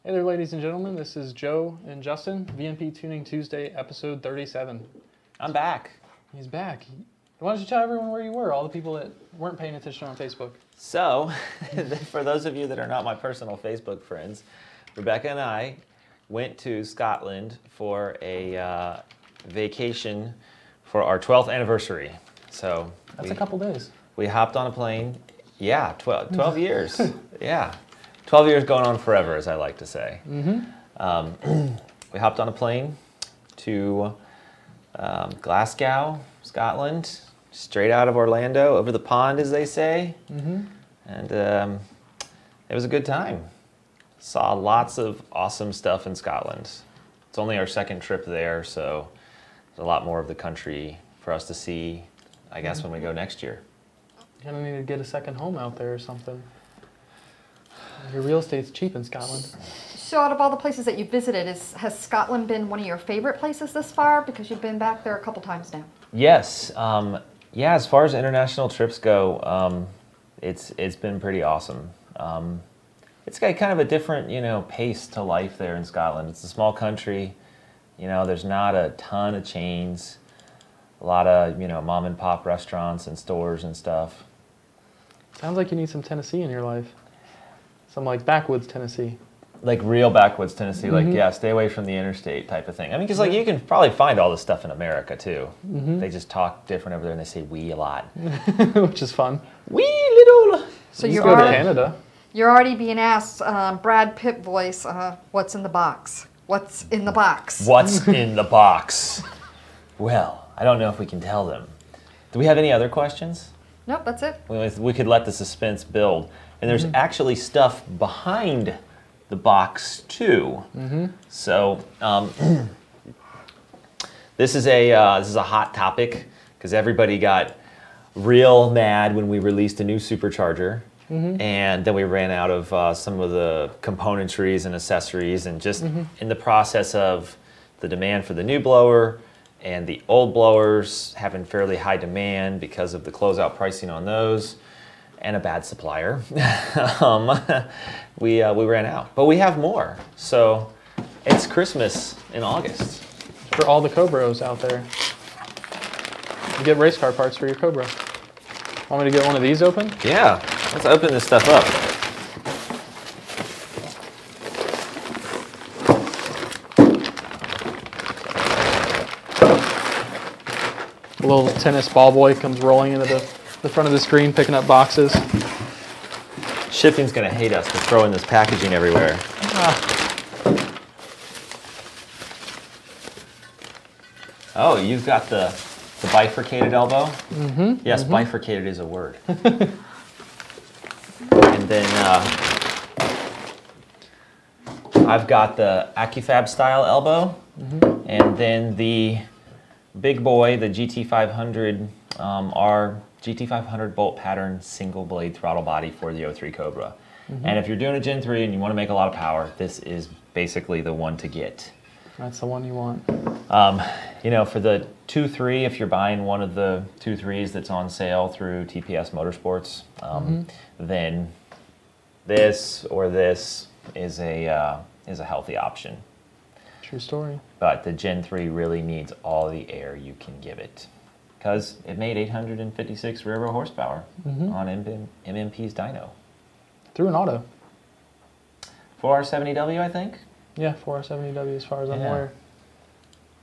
Hey there, ladies and gentlemen. This is Joe and Justin, VMP Tuning Tuesday, episode 37. I'm back. He's back. Why don't you tell everyone where you were, all the people that weren't paying attention on Facebook? So, for those of you that are not my personal Facebook friends, Rebecca and I went to Scotland for a vacation for our 12th anniversary. So That's a couple days. We hopped on a plane. Yeah, 12 years. Yeah. 12 years going on forever, as I like to say. Mm-hmm. We hopped on a plane to Glasgow, Scotland, straight out of Orlando, over the pond, as they say. Mm-hmm. And it was a good time. Saw lots of awesome stuff in Scotland. It's only our second trip there, so there's a lot more of the country for us to see, I guess, when we go next year. You're gonna need to get a second home out there or something. Your real estate's cheap in Scotland. So out of all the places that you've visited, has Scotland been one of your favorite places this far? Because you've been back there a couple times now. Yes. Yeah, as far as international trips go, it's been pretty awesome. It's got kind of a different, pace to life there in Scotland. It's a small country. There's not a ton of chains. A lot of, mom and pop restaurants and stores and stuff. Sounds like you need some Tennessee in your life. Some like backwoods Tennessee. Like real backwoods Tennessee, like, yeah, stay away from the interstate type of thing. I mean, because you can probably find all this stuff in America too. Mm-hmm. They just talk different over there and they say we a lot. Which is fun. We little. So you go to Canada. You're already being asked, Brad Pitt voice, what's in the box? What's in the box? What's in the box? Well, I don't know if we can tell them. Do we have any other questions? Nope, that's it. We could let the suspense build. And there's actually stuff behind the box too. Mm-hmm. So this is a hot topic because everybody got real mad when we released a new Supercharger. Mm-hmm. And then we ran out of some of the componentries and accessories, and just in the process of the demand for the new blower and the old blowers having fairly high demand because of the closeout pricing on those and a bad supplier, we ran out. But we have more. So it's Christmas in August. For all the Cobras out there. You get race car parts for your Cobra. Want me to get one of these open? Yeah, let's open this stuff up. A little tennis ball boy comes rolling into the front of the screen, picking up boxes. Shipping's gonna hate us for throwing this packaging everywhere. Oh, you've got the bifurcated elbow? Mm-hmm. Yes, bifurcated is a word. And then I've got the AccuFab style elbow, and then the big boy, the GT500, our GT500 bolt pattern single blade throttle body for the 03 Cobra. And if you're doing a Gen 3 and you want to make a lot of power, this is basically the one to get. That's the one you want. For the 2.3, if you're buying one of the 2.3s that's on sale through TPS Motorsports, then this or this is a healthy option. True story. But the Gen 3 really needs all the air you can give it, because it made 856 railroad horsepower on MMP's dyno. Through an auto. 4R70W, I think? Yeah, 4R70W as far as I'm aware.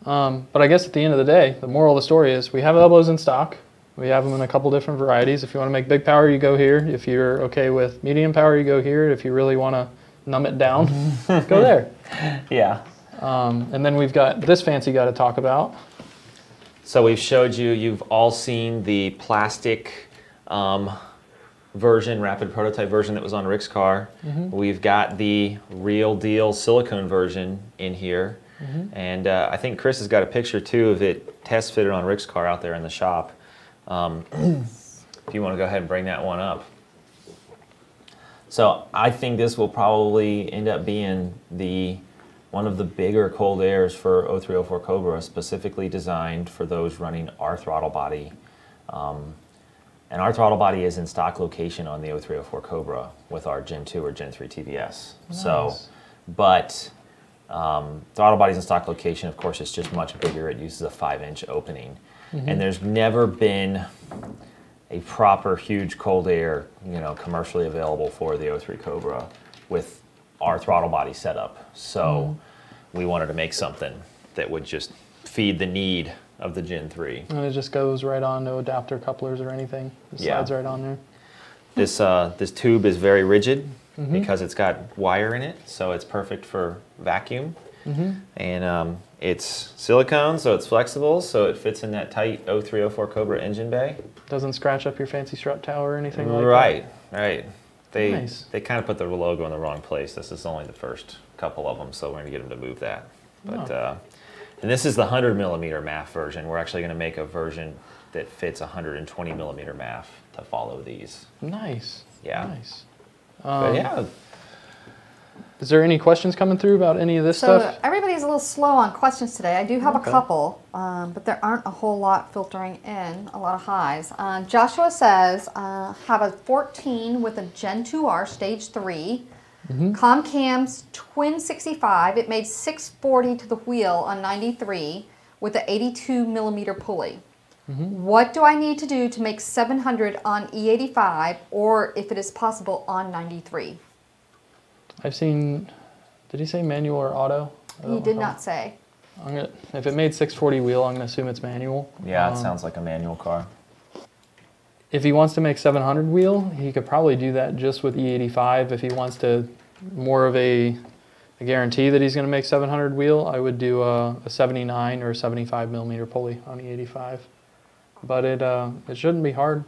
But I guess at the end of the day, the moral of the story is we have elbows in stock. We have them in a couple different varieties. If you want to make big power, you go here. If you're okay with medium power, you go here. If you really want to numb it down, go there. Yeah. And then we've got this fancy guy to talk about. So we've showed you, you've all seen the plastic version, rapid prototype version that was on Rick's car. We've got the real deal silicone version in here. And I think Chris has got a picture too of it test fitted on Rick's car out there in the shop. If you want to go ahead and bring that one up. So I think this will probably end up being one of the bigger cold airs for 0304 Cobra, specifically designed for those running our throttle body. And our throttle body is in stock location on the 0304 Cobra with our Gen 2 or Gen 3 TVS. Nice. So but throttle body's in stock location, of course, it's just much bigger. It uses a 5-inch opening. And there's never been a proper huge cold air, you know, commercially available for the 03 Cobra with our throttle body setup. So we wanted to make something that would just feed the need of the Gen 3. And it just goes right on, no adapter couplers or anything. It slides right on there. This tube is very rigid because it's got wire in it, so it's perfect for vacuum. And it's silicone, so it's flexible, so it fits in that tight 0304 Cobra engine bay. Doesn't scratch up your fancy strut tower or anything like that? Right. Nice. They kind of put the logo in the wrong place. This is only the first couple of them, so we're going to get them to move that. But and this is the 100mm MAF version. We're actually going to make a version that fits 120mm MAF to follow these. Nice. Yeah. Nice. But yeah. Is there any questions coming through about any of this stuff? Everybody's a little slow on questions today. I do have a couple, but there aren't a whole lot filtering in, a lot of highs. Joshua says, have a 14 with a Gen 2R Stage 3, Comcam's Twin 65. It made 640 to the wheel on 93 with an 82mm pulley. What do I need to do to make 700 on E85, or if it is possible on 93? I've seen, did he say manual or auto? He did not say. If it made 640 wheel, I'm going to assume it's manual. Yeah, it sounds like a manual car. If he wants to make 700 wheel, he could probably do that just with E85. If he wants to more of a guarantee that he's going to make 700 wheel, I would do a 79 or 75mm pulley on E85. But it shouldn't be hard.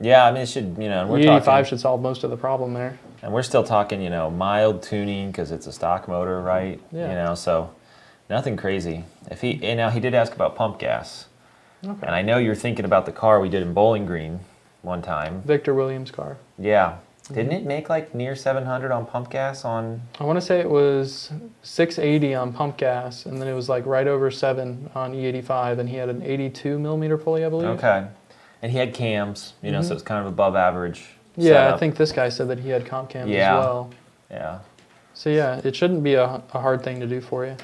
Yeah, I mean, it should, you know, we're E85 talking, should solve most of the problem there. And we're still talking, you know, mild tuning because it's a stock motor, right? Yeah. You know, so nothing crazy. And now he did ask about pump gas. Okay. And I know you're thinking about the car we did in Bowling Green one time. Victor Williams' car. Yeah. Didn't it make like near 700 on pump gas on? I want to say it was 680 on pump gas, and then it was like right over 7 on E85, and he had an 82mm pulley, I believe. Okay. And he had cams, you know, so it's kind of above average. Yeah, setup. I think this guy said that he had comp cams as Yeah. well. Yeah. So yeah, it shouldn't be a hard thing to do for you.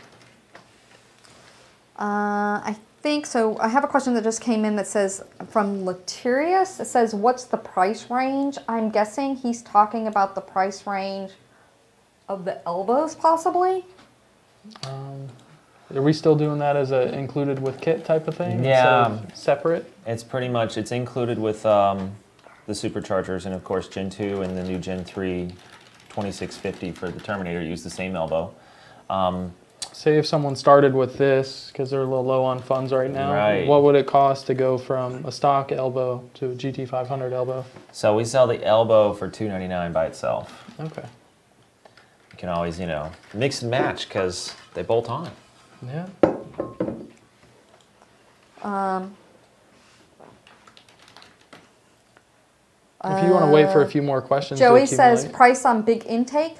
I think so. I have a question that just came in that says, from Latirius, it says, what's the price range? I'm guessing he's talking about the price range of the elbows, possibly? Are we still doing that as a included with kit type of thing? Yeah. Instead of separate? It's pretty much, it's included with the Superchargers, and of course Gen 2 and the new Gen 3 2650 for the Terminator use the same elbow. Say if someone started with this, because they're a little low on funds right now, Right. what would it cost to go from a stock elbow to a GT500 elbow? So we sell the elbow for $299 by itself. Okay. You can always, you know, mix and match because they bolt on. Yeah. If you want to wait for a few more questions. to Joey says, accumulate. price on big intake?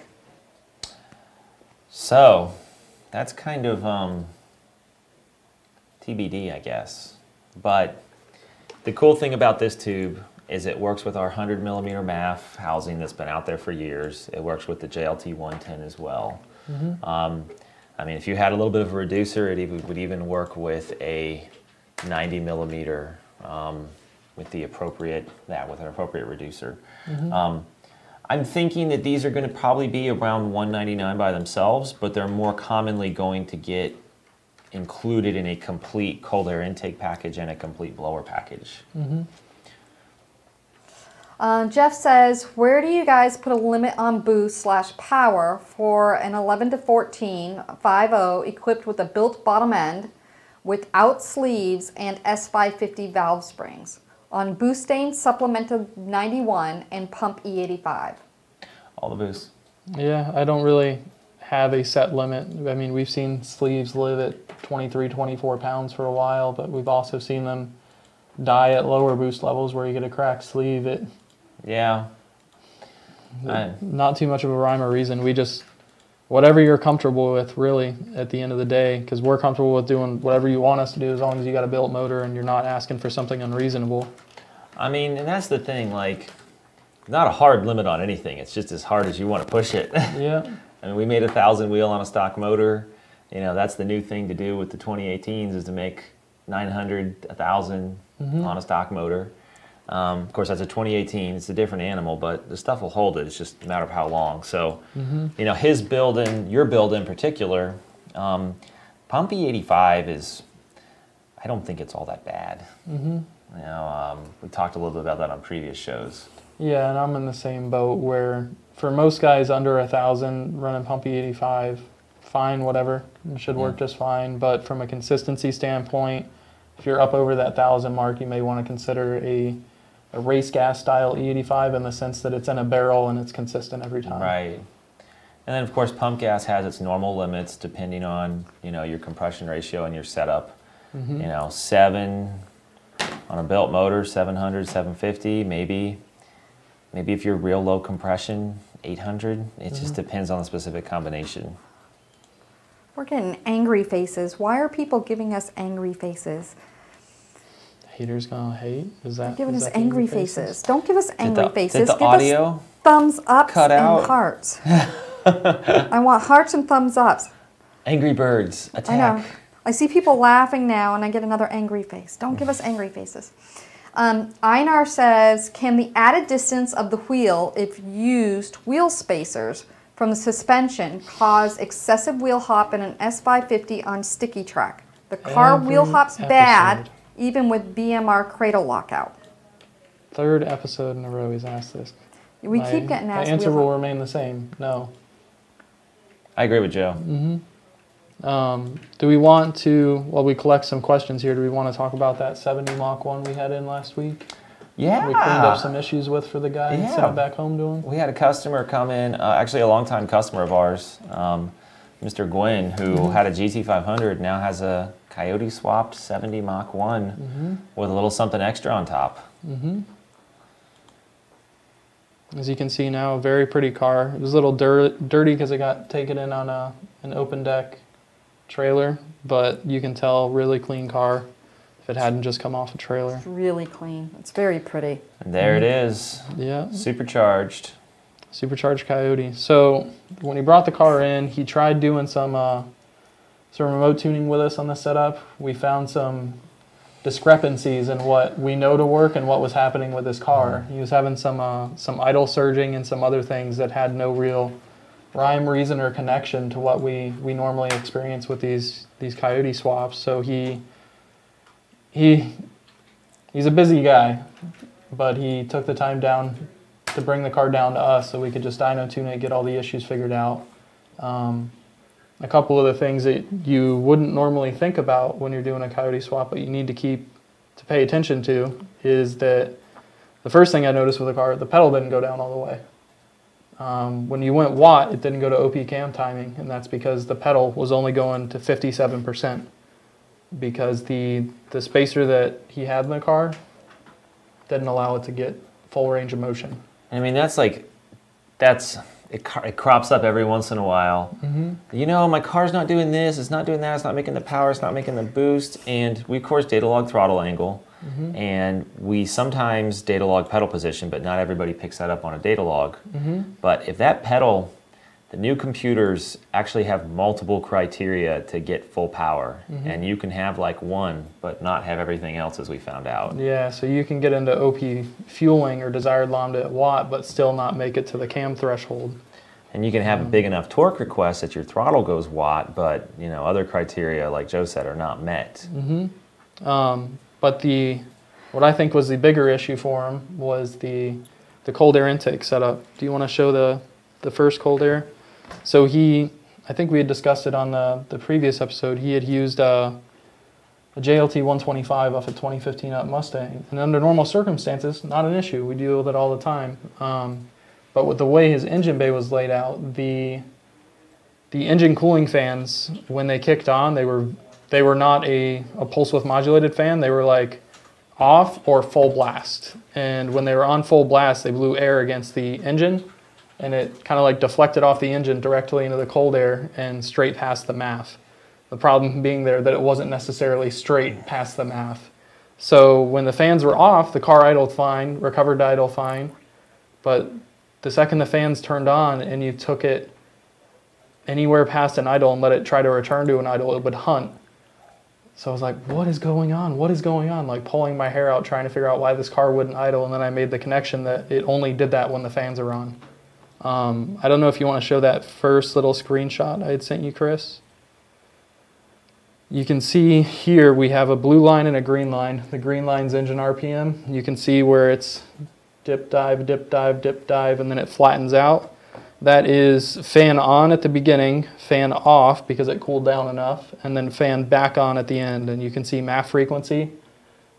So that's kind of TBD, I guess. But the cool thing about this tube is it works with our 100mm MAF housing that's been out there for years. It works with the JLT 110 as well. I mean, if you had a little bit of a reducer, it would even work with a 90mm with an appropriate reducer. I'm thinking that these are going to probably be around $199 by themselves, but they're more commonly going to get included in a complete cold air intake package and a complete blower package. Jeff says, where do you guys put a limit on boost/power for an 11 to 14 5.0 equipped with a built bottom end without sleeves and S550 valve springs on BOOSTane supplemented 91 and pump E85? All the boosts. Yeah, I don't really have a set limit. I mean, we've seen sleeves live at 23, 24 pounds for a while, but we've also seen them die at lower boost levels where you get a cracked sleeve. Yeah. Not too much of a rhyme or reason. We just, whatever you're comfortable with, really, at the end of the day, because we're comfortable with doing whatever you want us to do as long as you got a built motor and you're not asking for something unreasonable. I mean, and that's the thing, like, not a hard limit on anything. It's just as hard as you want to push it. Yeah. I mean, we made 1,000 wheel on a stock motor. You know, that's the new thing to do with the 2018s is to make 900, 1,000 on a stock motor. Of course, that's a 2018. It's a different animal, but the stuff will hold it. It's just a matter of how long. So, you know, his build and your build in particular, Pump E85 is, I don't think it's all that bad. You know, we talked a little bit about that on previous shows. Yeah, and I'm in the same boat where for most guys under 1,000 running Pump E85, fine, whatever, it should work just fine. But from a consistency standpoint, if you're up over that 1,000 mark, you may want to consider a race gas style E85 in the sense that it's in a barrel and it's consistent every time. Right. And then of course pump gas has its normal limits depending on, you know, your compression ratio and your setup. You know, 7 on a belt motor, 700, 750, maybe if you're real low compression, 800. It just depends on the specific combination. We're getting angry faces. Why are people giving us angry faces? Haters gonna hate? Is that Giving is us that angry faces. Don't give us angry faces. Did the Give audio us thumbs ups cut and out? hearts. I want hearts and thumbs ups. Angry birds, attack. I know. I see people laughing now and I get another angry face. Don't give us angry faces. Einar says, can the added distance of the wheel, if used wheel spacers from the suspension, cause excessive wheel hop in an S550 on sticky track? The car wheel hops bad, even with BMR cradle lockout. Third episode in a row he's asked this. We keep getting asked. The answer will remain the same, no. I agree with Joe. Do we want to, while we collect some questions here, do we want to talk about that 70 Mach 1 we had in last week? Yeah. We cleaned up some issues with for the guy and sent it back home to him? We had a customer come in, actually a longtime customer of ours, Mr. Gwynn, who had a GT500, now has a Coyote swapped 70 Mach 1 with a little something extra on top. As you can see now, a very pretty car. It was a little dirty because it got taken in on an open deck trailer, but you can tell really clean car if it hadn't just come off a trailer. It's really clean. It's very pretty. And there it is. Yeah. Supercharged. Supercharged Coyote. So when he brought the car in, he tried doing some remote tuning with us on the setup. We found some discrepancies in what we know to work and what was happening with his car. He was having some idle surging and some other things that had no real rhyme, reason, or connection to what we normally experience with these Coyote swaps. So he's a busy guy, but he took the time down to bring the car down to us so we could just dyno tune it, get all the issues figured out. A couple of the things that you wouldn't normally think about when you're doing a Coyote swap, but you need to pay attention to, is that the first thing I noticed with the car, the pedal didn't go down all the way. When you went watt, it didn't go to OP cam timing, and that's because the pedal was only going to 57%, because the spacer that he had in the car didn't allow it to get full range of motion. I mean, it crops up every once in a while. You know, my car's not doing this, it's not doing that, it's not making the power, it's not making the boost, and we of course data log throttle angle, and we sometimes data log pedal position, but not everybody picks that up on a data log. But if that pedal, the new computers actually have multiple criteria to get full power, and you can have like one, but not have everything else, as we found out. Yeah, so you can get into OP fueling or desired lambda at watt, but still not make it to the cam threshold. And you can have a big enough torque request that your throttle goes watt, but you know, other criteria, like Joe said, are not met. But what I think was the bigger issue for him was the cold air intake setup. Do you want to show the first cold air? So I think we had discussed it on the previous episode. He had used a JLT 125 off a 2015 up Mustang. And under normal circumstances, not an issue. We deal with it all the time. But with the way his engine bay was laid out, the engine cooling fans, when they kicked on, they were not a pulse width modulated fan. They were like off or full blast. And when they were on full blast, they blew air against the engine, and it kind of like deflected off the engine directly into the cold air and straight past the MAF. The problem being there that it wasn't necessarily straight past the MAF. So when the fans were off, the car idled fine, recovered to idle fine, but the second the fans turned on and you took it anywhere past an idle and let it try to return to an idle, it would hunt. So I was like, what is going on? What is going on? Like pulling my hair out, trying to figure out why this car wouldn't idle. And then I made the connection that it only did that when the fans are on. I don't know if you want to show that first little screenshot I had sent you, Chris. You can see here we have a blue line and a green line. The green line's engine RPM. You can see where it's dip, dive, dip, dive, dip, dive, and then it flattens out. That is fan on at the beginning, fan off because it cooled down enough, and then fan back on at the end. And you can see MAF frequency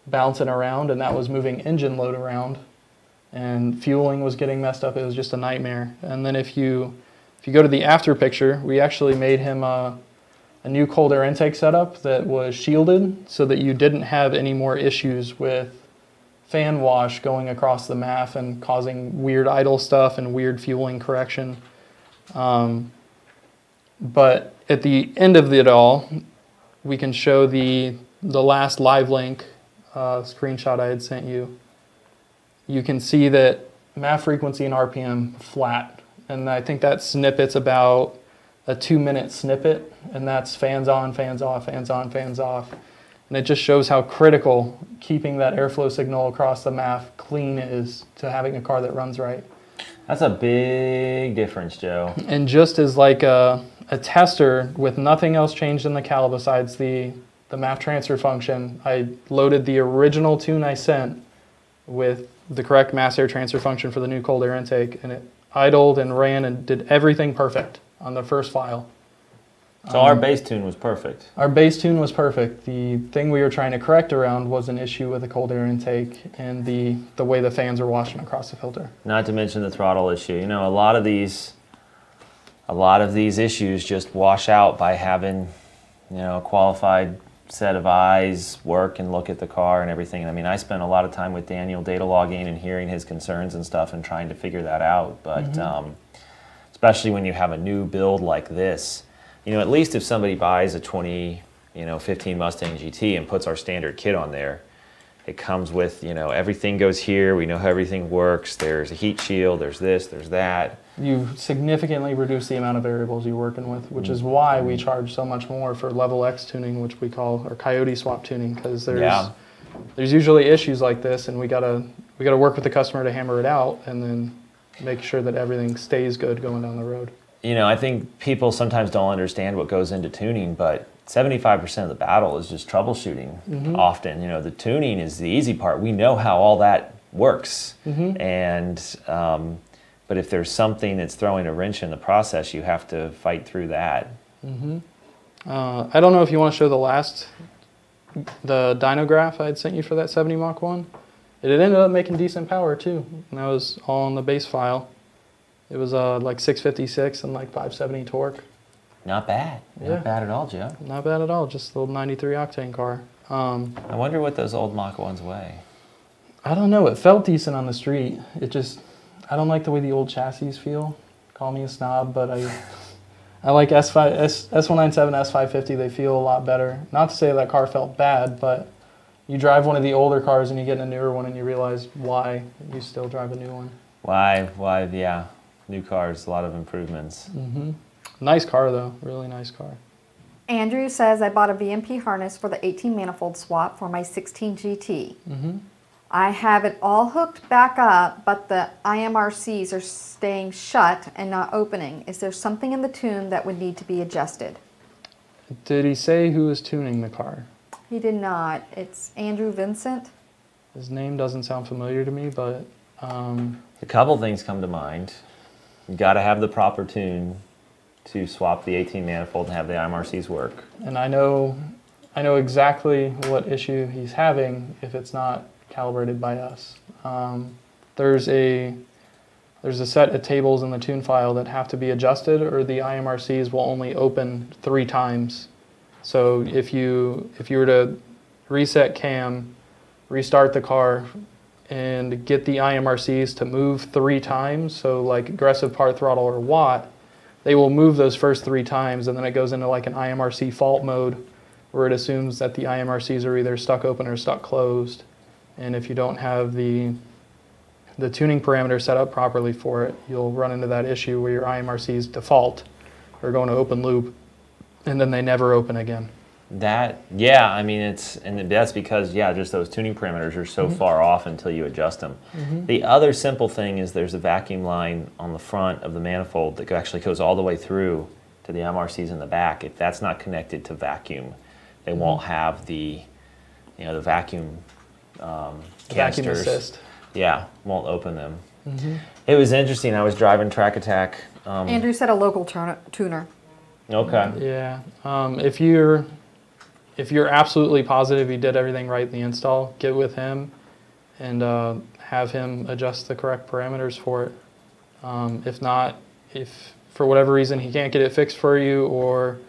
bouncing around, and that was moving engine load around. And fueling was getting messed up. It was just a nightmare. And then if you go to the after picture, we actually made him a new cold air intake setup that was shielded so that you didn't have any more issues with fan wash going across the MAF and causing weird idle stuff and weird fueling correction. But at the end of it all, we can show the last live link screenshot I had sent you. You can see that MAF frequency and RPM flat. And I think that snippet's about a 2-minute snippet, and that's fans on, fans off, fans on, fans off. And it just shows how critical keeping that airflow signal across the MAF clean is to having a car that runs right. That's a big difference, Joe. And just as like a tester with nothing else changed in the cowl besides the MAF transfer function, I loaded the original tune I sent with the correct mass air transfer function for the new cold air intake, and it idled and ran and did everything perfect on the first file. So our base tune was perfect. Our base tune was perfect. The thing we were trying to correct around was an issue with the cold air intake and the way the fans are washing across the filter. Not to mention the throttle issue. You know, a lot of these issues just wash out by having, you know, a qualified set of eyes work and look at the car and everything. I mean, I spent a lot of time with Daniel data logging and hearing his concerns and stuff and trying to figure that out. But especially when you have a new build like this, you know, at least if somebody buys a 2015 Mustang GT and puts our standard kit on there, it comes with, you know, everything goes here, we know how everything works, there's a heat shield, there's this, there's that. You significantly reduce the amount of variables you're working with, which is why we charge so much more for level X tuning, which we call our Coyote swap tuning, because there's usually issues like this, and we gotta work with the customer to hammer it out and then make sure that everything stays good going down the road. You know, I think people sometimes don't understand what goes into tuning, but 75% of the battle is just troubleshooting often. You know, the tuning is the easy part. We know how all that works. And, but if there's something that's throwing a wrench in the process, you have to fight through that. I don't know if you want to show the dyno graph I had sent you for that 70 Mach 1. It ended up making decent power too, and that was all in the base file. It was like 656 and like 570 torque. Not bad. Not bad at all, Joe. Not bad at all. Just a little 93 octane car. I wonder what those old Mach 1s weigh. I don't know. It felt decent on the street. I don't like the way the old chassis feel. Call me a snob, but I like S197, S550. They feel a lot better. Not to say that car felt bad, but you drive one of the older cars and you get in a newer one and you realize why you still drive a new one. Why, yeah. New cars, a lot of improvements. Nice car though, really nice car. Andrew says, I bought a VMP harness for the 18 manifold swap for my 16 GT. I have it all hooked back up, but the IMRCs are staying shut and not opening. Is there something in the tune that would need to be adjusted? Did he say who was tuning the car? He did not. It's Andrew Vincent. His name doesn't sound familiar to me, but... A couple things come to mind. You got to have the proper tune to swap the 18 manifold and have the IMRCs work. And I know exactly what issue he's having if it's not calibrated by us. There's a set of tables in the tune file that have to be adjusted, or the IMRCs will only open 3 times. So if you were to reset cam, restart the car, and get the IMRCs to move 3 times, so like aggressive part throttle or watt, they will move those first 3 times, and then it goes into like an IMRC fault mode where it assumes that the IMRCs are either stuck open or stuck closed. And if you don't have the tuning parameter set up properly for it, you'll run into that issue where your IMRCs default are going to open loop, and then they never open again. Yeah, I mean, that's because, yeah, just those tuning parameters are so far off until you adjust them. The other simple thing is there's a vacuum line on the front of the manifold that actually goes all the way through to the IMRCs in the back. If that's not connected to vacuum, they won't have the, the vacuum Vacuum canisters. assist. Yeah, won't open them. It was interesting. I was driving Track Attack. Andrew said a local tuner. Okay. Yeah. If you're absolutely positive you did everything right in the install, get with him and have him adjust the correct parameters for it. If not, if for whatever reason he can't get it fixed for you, or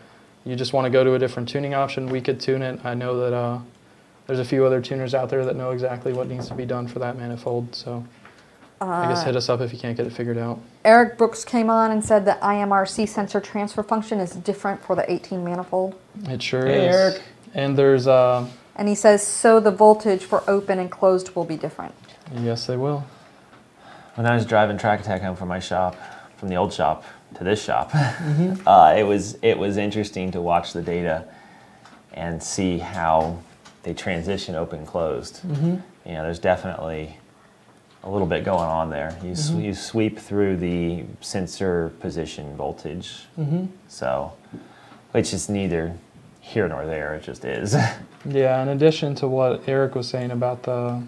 you just want to go to a different tuning option, we could tune it. I know that there's a few other tuners out there that know exactly what needs to be done for that manifold. So I guess hit us up if you can't get it figured out. Eric Brooks came on and said the IMRC sensor transfer function is different for the 18 manifold. It sure Hey, is. Eric. And there's And he says, so the voltage for open and closed will be different. yes, they will. When I was driving Track Attack home from my shop, from the old shop to this shop, it was interesting to watch the data and see how they transition open closed. There's definitely a little bit going on there. You sweep through the sensor position voltage, so which is neither here nor there. It just is. Yeah, in addition to what Eric was saying about the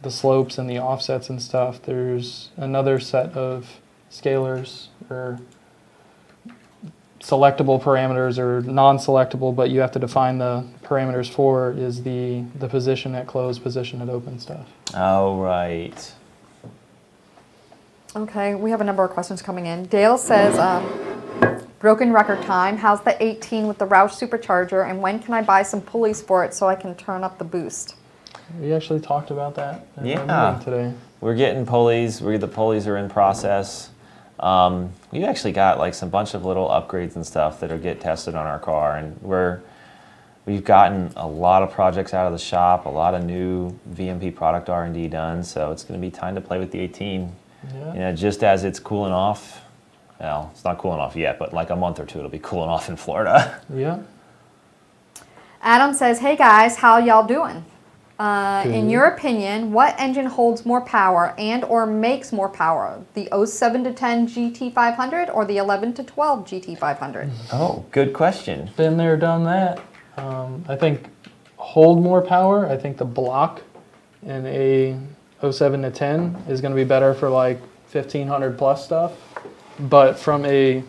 slopes and the offsets and stuff, there's another set of scalars or selectable parameters or non-selectable, but you have to define the parameters for, is the position at close, position at open stuff. Oh, right. Okay, we have a number of questions coming in. Dale says, broken record time. How's the 18 with the Roush Supercharger, and when can I buy some pulleys for it so I can turn up the boost? We actually talked about that in Yeah. our meeting today. We're getting pulleys. The pulleys are in process. We've actually got like some bunch of little upgrades and stuff that'll get tested on our car, and we've gotten a lot of projects out of the shop, a lot of new VMP product R&D done. So it's going to be time to play with the 18. Yeah. Just as it's cooling off. Well, it's not cooling off yet, but like a month or two, it'll be cooling off in Florida. Yeah. Adam says, hey guys, how y'all doing? In your opinion, what engine holds more power and or makes more power? The 07 to 10 GT500 or the 11 to 12 GT500? Oh, good question. Been there, done that. I think hold more power. I think the block in a 07 to 10 is going to be better for like 1500 plus stuff. But from a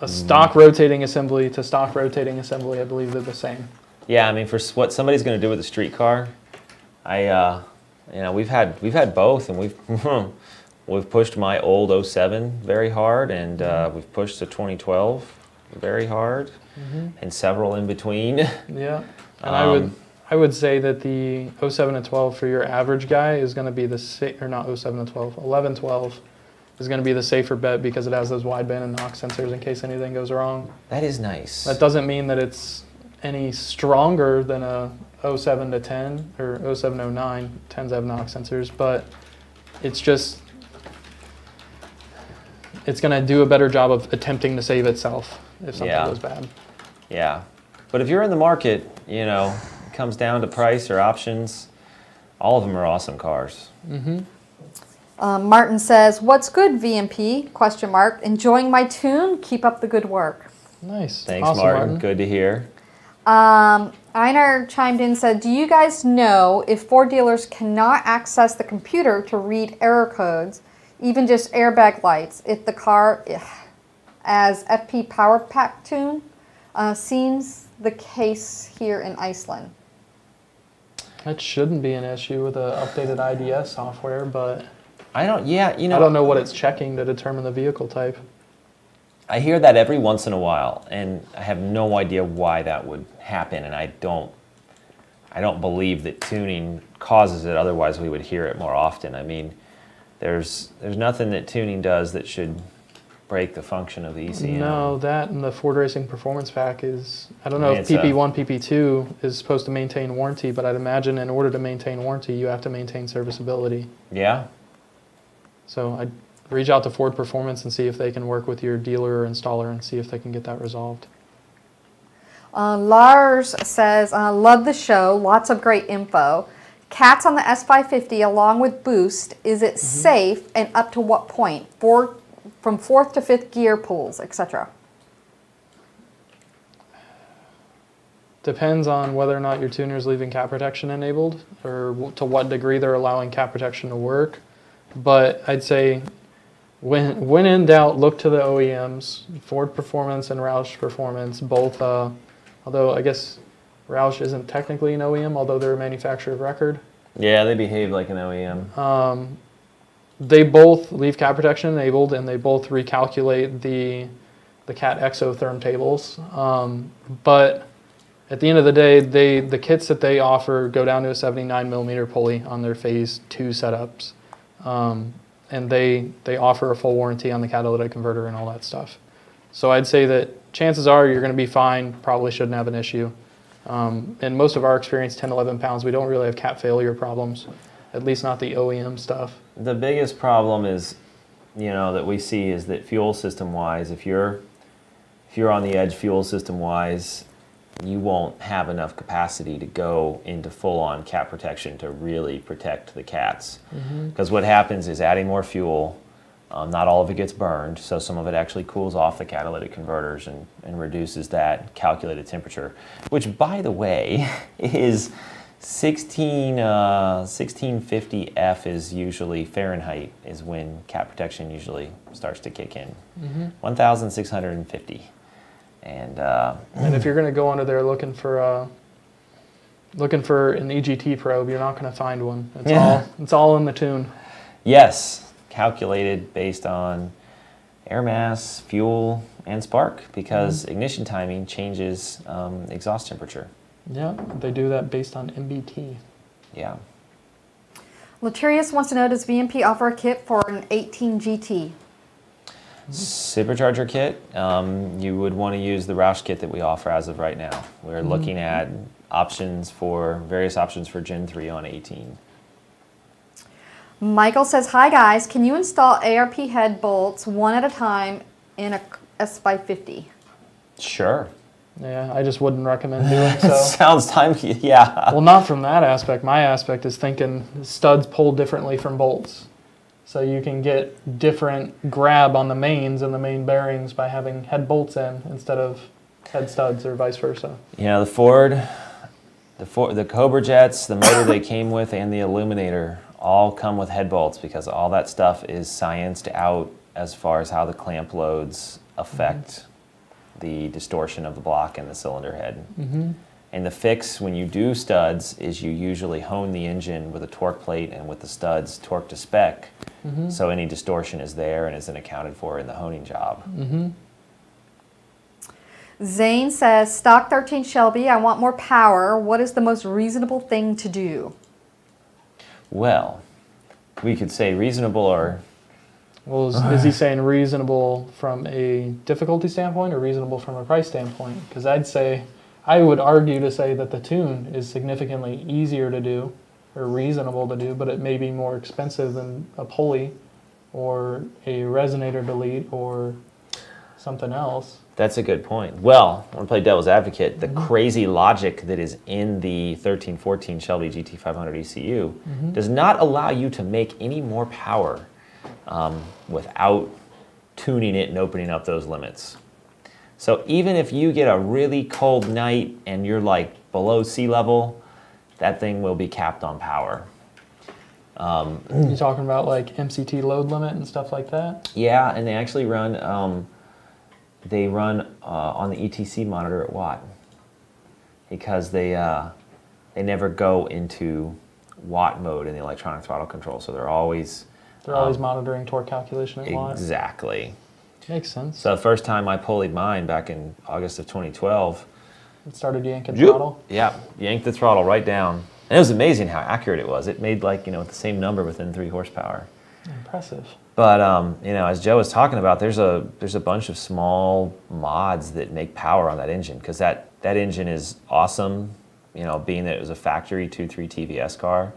stock rotating assembly to stock rotating assembly, I believe they're the same. Yeah, I mean, for what somebody's going to do with a street car, we've had both, and we've pushed my old 07 very hard, and we've pushed the 2012 very hard, and several in between. Yeah, and I would say that the 07 to 12 for your average guy is going to be not 07 to 12, 11, 12 is going to be the safer bet because it has those wideband and knock sensors in case anything goes wrong. That is nice. That doesn't mean that it's any stronger than a 07 to 10 or 07 to 09. 10s have knock sensors, but it's just, it's going to do a better job of attempting to save itself if something goes bad. Yeah, but if you're in the market, it comes down to price or options. All of them are awesome cars. Martin says, what's good, VMP? Question mark. Enjoying my tune? Keep up the good work. Nice. Thanks, Awesome, Martin. Good to hear. Einar chimed in and said, do you guys know if Ford dealers cannot access the computer to read error codes, even just airbag lights, if the car as FP Power Pack tune? Seems the case here in Iceland. That shouldn't be an issue with the updated IDS software, but I don't know what it's checking to determine the vehicle type. I hear that every once in a while, and I have no idea why that would happen, and I don't believe that tuning causes it, otherwise we would hear it more often. I mean, there's nothing that tuning does that should break the function of the ECM. No, that and the Ford Racing Performance Pack is, I don't know if PP1, PP2 is supposed to maintain warranty, but I'd imagine in order to maintain warranty, you have to maintain serviceability. Yeah? So reach out to Ford Performance and see if they can work with your dealer or installer and see if they can get that resolved. Lars says, love the show, lots of great info. Cats on the S550 along with Boost, is it safe and up to what point? From 4th to 5th gear pulls, etc. Depends on whether or not your tuner is leaving cat protection enabled or to what degree they're allowing cat protection to work. But I'd say when in doubt, look to the OEMs, Ford Performance and Roush Performance, both, although I guess Roush isn't technically an OEM, although they're a manufacturer of record. Yeah, they behave like an OEM. They both leave cat protection enabled, and they both recalculate the cat exotherm tables. But at the end of the day, the kits that they offer go down to a 79 millimeter pulley on their phase 2 setups. And they offer a full warranty on the catalytic converter and all that stuff. So I'd say that chances are you're going to be fine, probably shouldn't have an issue. In most of our experience, 10, 11 pounds, we don't really have cat failure problems, at least not the OEM stuff. The biggest problem is, that we see is that fuel system wise, if you're on the edge fuel system wise, you won't have enough capacity to go into full-on cat protection to really protect the cats. Because what happens is adding more fuel, not all of it gets burned, so some of it actually cools off the catalytic converters and reduces that calculated temperature, which, by the way, is 1650 F is usually Fahrenheit is when cat protection usually starts to kick in. 1650. And if you're going to go under there looking for an EGT probe, you're not going to find one. It's all in the tune. Yes, calculated based on air mass, fuel, and spark, because ignition timing changes exhaust temperature. Yeah, they do that based on MBT. Yeah. Latirius wants to know, does VMP offer a kit for an 18 GT? Supercharger kit, you would want to use the Roush kit that we offer as of right now. We're looking at various options for Gen 3 on 18. Michael says, hi guys, can you install ARP head bolts one at a time in a S550? Sure. Yeah, I just wouldn't recommend doing so. Sounds yeah. Well, not from that aspect. My aspect is thinking studs pull differently from bolts. So you can get different grab on the mains and the main bearings by having head bolts in instead of head studs or vice versa. The Cobra jets, the motor they came with, and the illuminator all come with head bolts because all that stuff is scienced out as far as how the clamp loads affect the distortion of the block and the cylinder head. And the fix when you do studs is you usually hone the engine with a torque plate and with the studs torque to spec, so any distortion is there and isn't accounted for in the honing job. Zane says, stock 13 Shelby, I want more power. What is the most reasonable thing to do? Well, we could say reasonable or... Well, is he saying reasonable from a difficulty standpoint or reasonable from a price standpoint? Because I would argue to say that the tune is significantly easier to do or reasonable to do, but it may be more expensive than a pulley or a resonator delete or something else. That's a good point. Well, I want to play devil's advocate. The crazy logic that is in the 1314 Shelby GT500 ECU does not allow you to make any more power without tuning it and opening up those limits. So even if you get a really cold night and you're like below sea level, that thing will be capped on power. You talking about like MCT load limit and stuff like that? Yeah, and they actually run on the ETC monitor at Watt because they never go into Watt mode in the electronic throttle control, so they're always monitoring torque calculation at Watt. Exactly. Makes sense. So the first time I pulleyed mine back in August of 2012, it started yanking throttle. Yeah, yanked the throttle right down. And it was amazing how accurate it was. It made the same number within 3 horsepower. Impressive. But as Joe was talking about, there's a bunch of small mods that make power on that engine because that engine is awesome. Being that it was a factory 2.3 TVS car,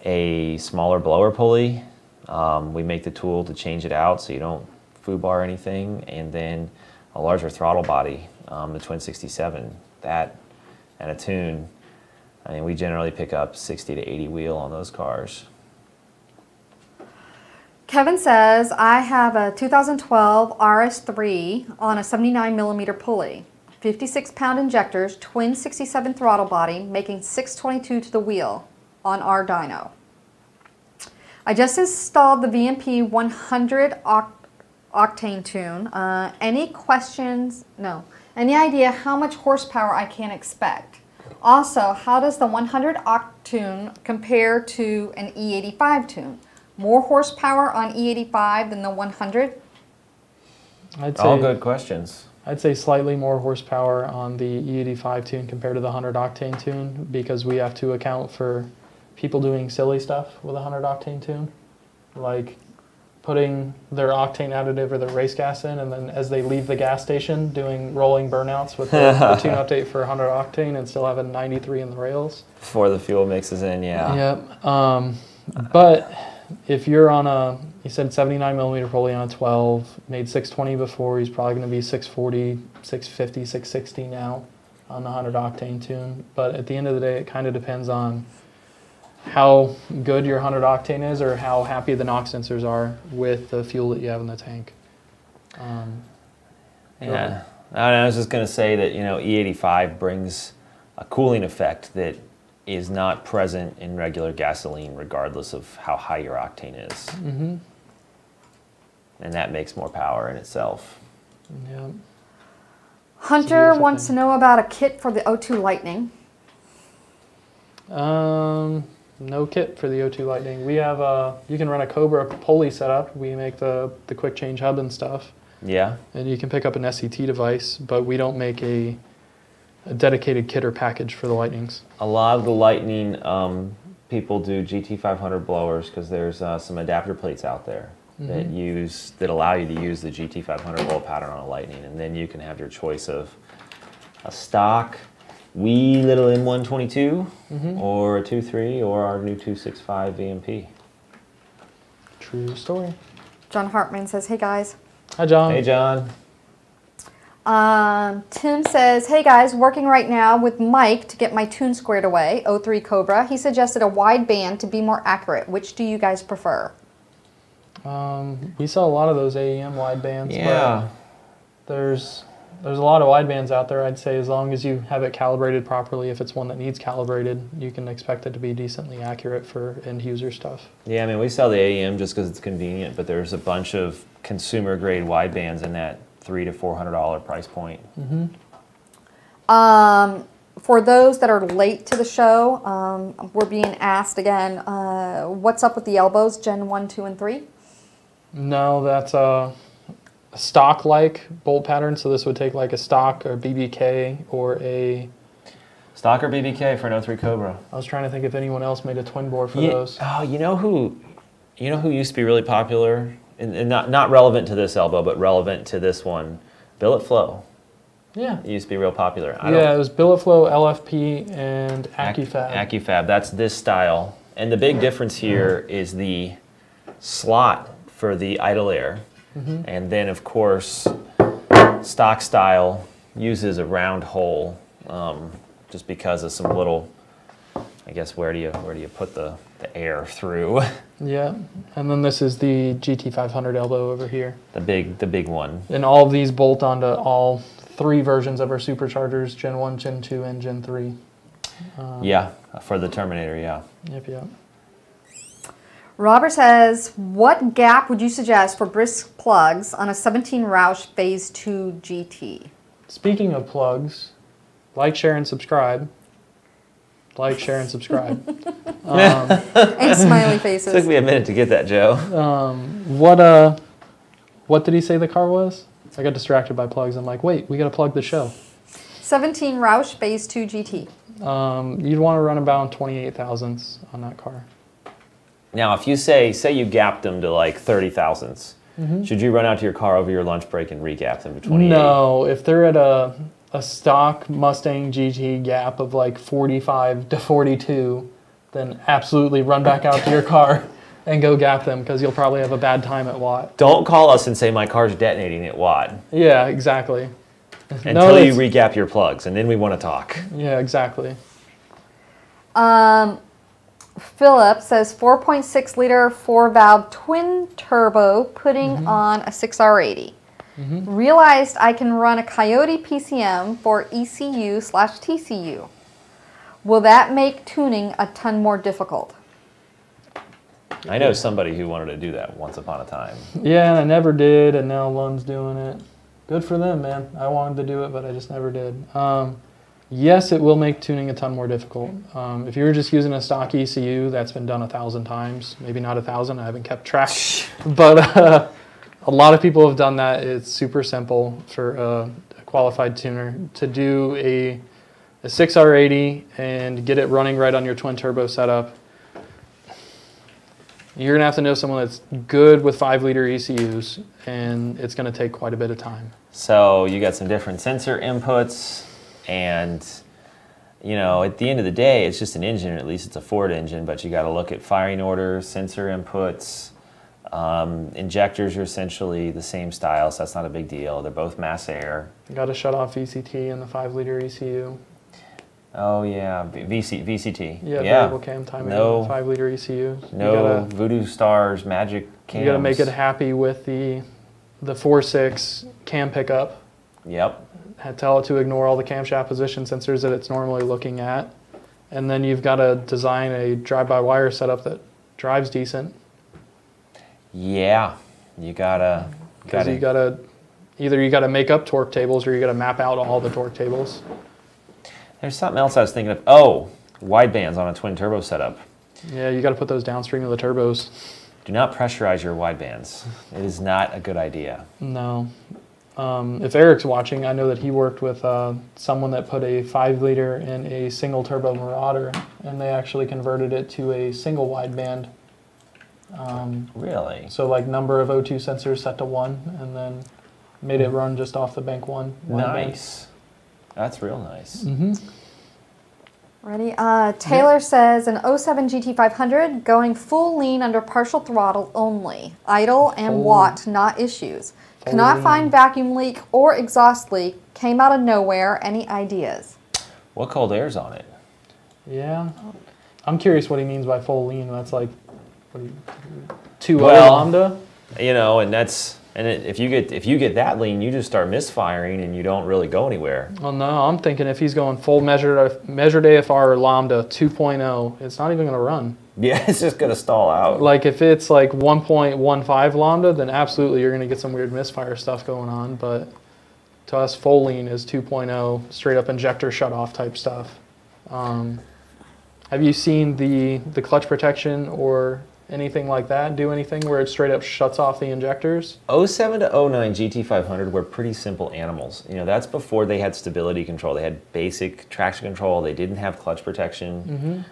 a smaller blower pulley We make the tool to change it out so you don't foobar anything, and then a larger throttle body, the Twin 67. That and a tune. I mean, we generally pick up 60 to 80 wheel on those cars. Kevin says, I have a 2012 RS3 on a 79 millimeter pulley, 56 pound injectors, twin 67 throttle body, making 622 to the wheel on our dyno. I just installed the VMP 100 octane tune. Any questions? No. Any idea how much horsepower I can expect? Also, how does the 100 octane compare to an E85 tune? More horsepower on E85 than the 100? I'd say, all good questions. I'd say slightly more horsepower on the E85 tune compared to the 100 octane tune, because we have to account for people doing silly stuff with a 100 octane tune, like putting their octane additive or their race gas in, and then as they leave the gas station doing rolling burnouts with the tune update for 100 octane and still having 93 in the rails. Before the fuel mixes in, yeah. Yep. But if you're on a, you said 79 millimeter pulley on a 12, made 620 before, he's probably going to be 640, 650, 660 now on the 100 octane tune. But at the end of the day, it kind of depends on how good your 100 octane is or how happy the NOx sensors are with the fuel that you have in the tank. Yeah, I was just going to say that, you know, E85 brings a cooling effect that is not present in regular gasoline regardless of how high your octane is. Mm-hmm. And that makes more power in itself. Yeah. Hunter wants to know about a kit for the O2 Lightning. No kit for the O2 Lightning. We have you can run a Cobra pulley setup. We make the quick change hub and stuff. Yeah. And you can pick up an SCT device, but we don't make a dedicated kit or package for the Lightnings. A lot of the Lightning people do GT500 blowers because there's some adapter plates out there that allow you to use the GT500 blow pattern on a Lightning, and then you can have your choice of a stock wee little M122 or a 2.3 or our new 2.65 VMP. True story. John Hartman says, hey guys. Hi John. Hey John. Tim says, hey guys, working right now with Mike to get my tune squared away, 03 Cobra. He suggested a wide band to be more accurate. Which do you guys prefer? We sell a lot of those AEM wide bands. Yeah. But there's a lot of wide bands out there. I'd say as long as you have it calibrated properly, if it's one that needs calibrated, you can expect it to be decently accurate for end user stuff. Yeah, I mean, we sell the AEM just because it's convenient, but there's a bunch of consumer grade wide bands in that $300 to $400 price point. For those that are late to the show, we're being asked again, what's up with the elbows, Gen 1, 2, and 3? No, that's a stock-like bolt pattern, so this would take like a stock or BBK or a... Stock or BBK for an 03 Cobra. I was trying to think if anyone else made a twin bore for those. Oh, you know who used to be really popular? And not relevant to this elbow, but relevant to this one. Billet Flow. Yeah. It used to be real popular. It was Billet Flow, LFP, and AccuFab. AccuFab, that's this style. And the big difference here is the slot for the idle air. And then, of course, stock style uses a round hole just because of some little, I guess, where do you put the air through? Yeah, and then this is the GT500 elbow over here. The big one. And all of these bolt onto all 3 versions of our Superchargers, Gen 1, Gen 2, and Gen 3. Yeah, for the Terminator, yeah. Yep. Robert says, what gap would you suggest for brisk plugs on a 17 Roush Phase 2 GT? Speaking of plugs, like, share, and subscribe. Like, share, and subscribe. And smiley faces. Took me a minute to get that, Joe. What did he say the car was? I got distracted by plugs. I'm like, wait, we got to plug the show. 17 Roush Phase 2 GT. You'd want to run about 28 thousandths on that car. Now, if you say you gapped them to like 30 thousandths, should you run out to your car over your lunch break and re-gap them to 28? No, if they're at a stock Mustang GT gap of like 45 to 42, then absolutely run back out to your car and go gap them because you'll probably have a bad time at Watt. Don't call us and say my car's detonating at Watt. Yeah, exactly. Until you regap your plugs, and then we want to talk. Yeah, exactly. Philip says 4.6 liter 4-valve twin turbo putting on a 6R80. Realized I can run a Coyote PCM for ECU/TCU. Will that make tuning a ton more difficult? I know somebody who wanted to do that once upon a time. Yeah, and I never did, and now Lund's doing it. Good for them, man. I wanted to do it, but I just never did. Yes, it will make tuning a ton more difficult. If you were just using a stock ECU, that's been done 1,000 times. Maybe not 1,000, I haven't kept track. But a lot of people have done that. It's super simple for a qualified tuner to do a 6R80 and get it running right on your twin turbo setup. You're going to have to know someone that's good with 5-liter ECUs, and it's going to take quite a bit of time. So you got some different sensor inputs, and you know, at the end of the day, it's just an engine, or at least it's a Ford engine, but you got to look at firing order, sensor inputs. Injectors are essentially the same style, so that's not a big deal. They're both mass air. You got to shut off VCT in the 5-liter ECU. Oh yeah, VCT. Yeah, variable cam timing. No 5-liter ECU. No Voodoo Stars magic cams. You got to make it happy with the 4.6 cam pickup. Yep. Tell it to ignore all the camshaft position sensors that it's normally looking at, and then you've got to design a drive-by-wire setup that drives decent. Yeah, you gotta. Either you gotta make up torque tables or you gotta map out all the torque tables. There's something else I was thinking of. Oh, widebands on a twin turbo setup. Yeah, you gotta put those downstream of the turbos. Do not pressurize your widebands. It is not a good idea. No. If Eric's watching, I know that he worked with someone that put a 5-liter in a single turbo Marauder, and they actually converted it to a single wideband. Really? So like number of O2 sensors set to 1, and then made it run just off the bank 1 wideband. Nice. That's real nice. Ready? Taylor says an 07 GT500 going full lean under partial throttle only. Idle and watt, not issues. Cannot find vacuum leak or exhaust leak. Came out of nowhere. Any ideas? What cold air's on it? Yeah. I'm curious what he means by full lean. That's like, what do you, 2.0 lambda? You know, and that's, and if you get that lean, you just start misfiring and you don't really go anywhere. Well, no, I'm thinking if he's going full measured AFR or lambda 2.0, it's not even going to run. Yeah, it's just going to stall out. Like if it's like 1.15 lambda, then absolutely you're going to get some weird misfire stuff going on. But to us, full lean is 2.0, straight up injector shut off type stuff. Have you seen the clutch protection or anything like that do anything where it straight up shuts off the injectors? 07 to 09 GT500 were pretty simple animals. You know, that's before they had stability control. They had basic traction control. They didn't have clutch protection.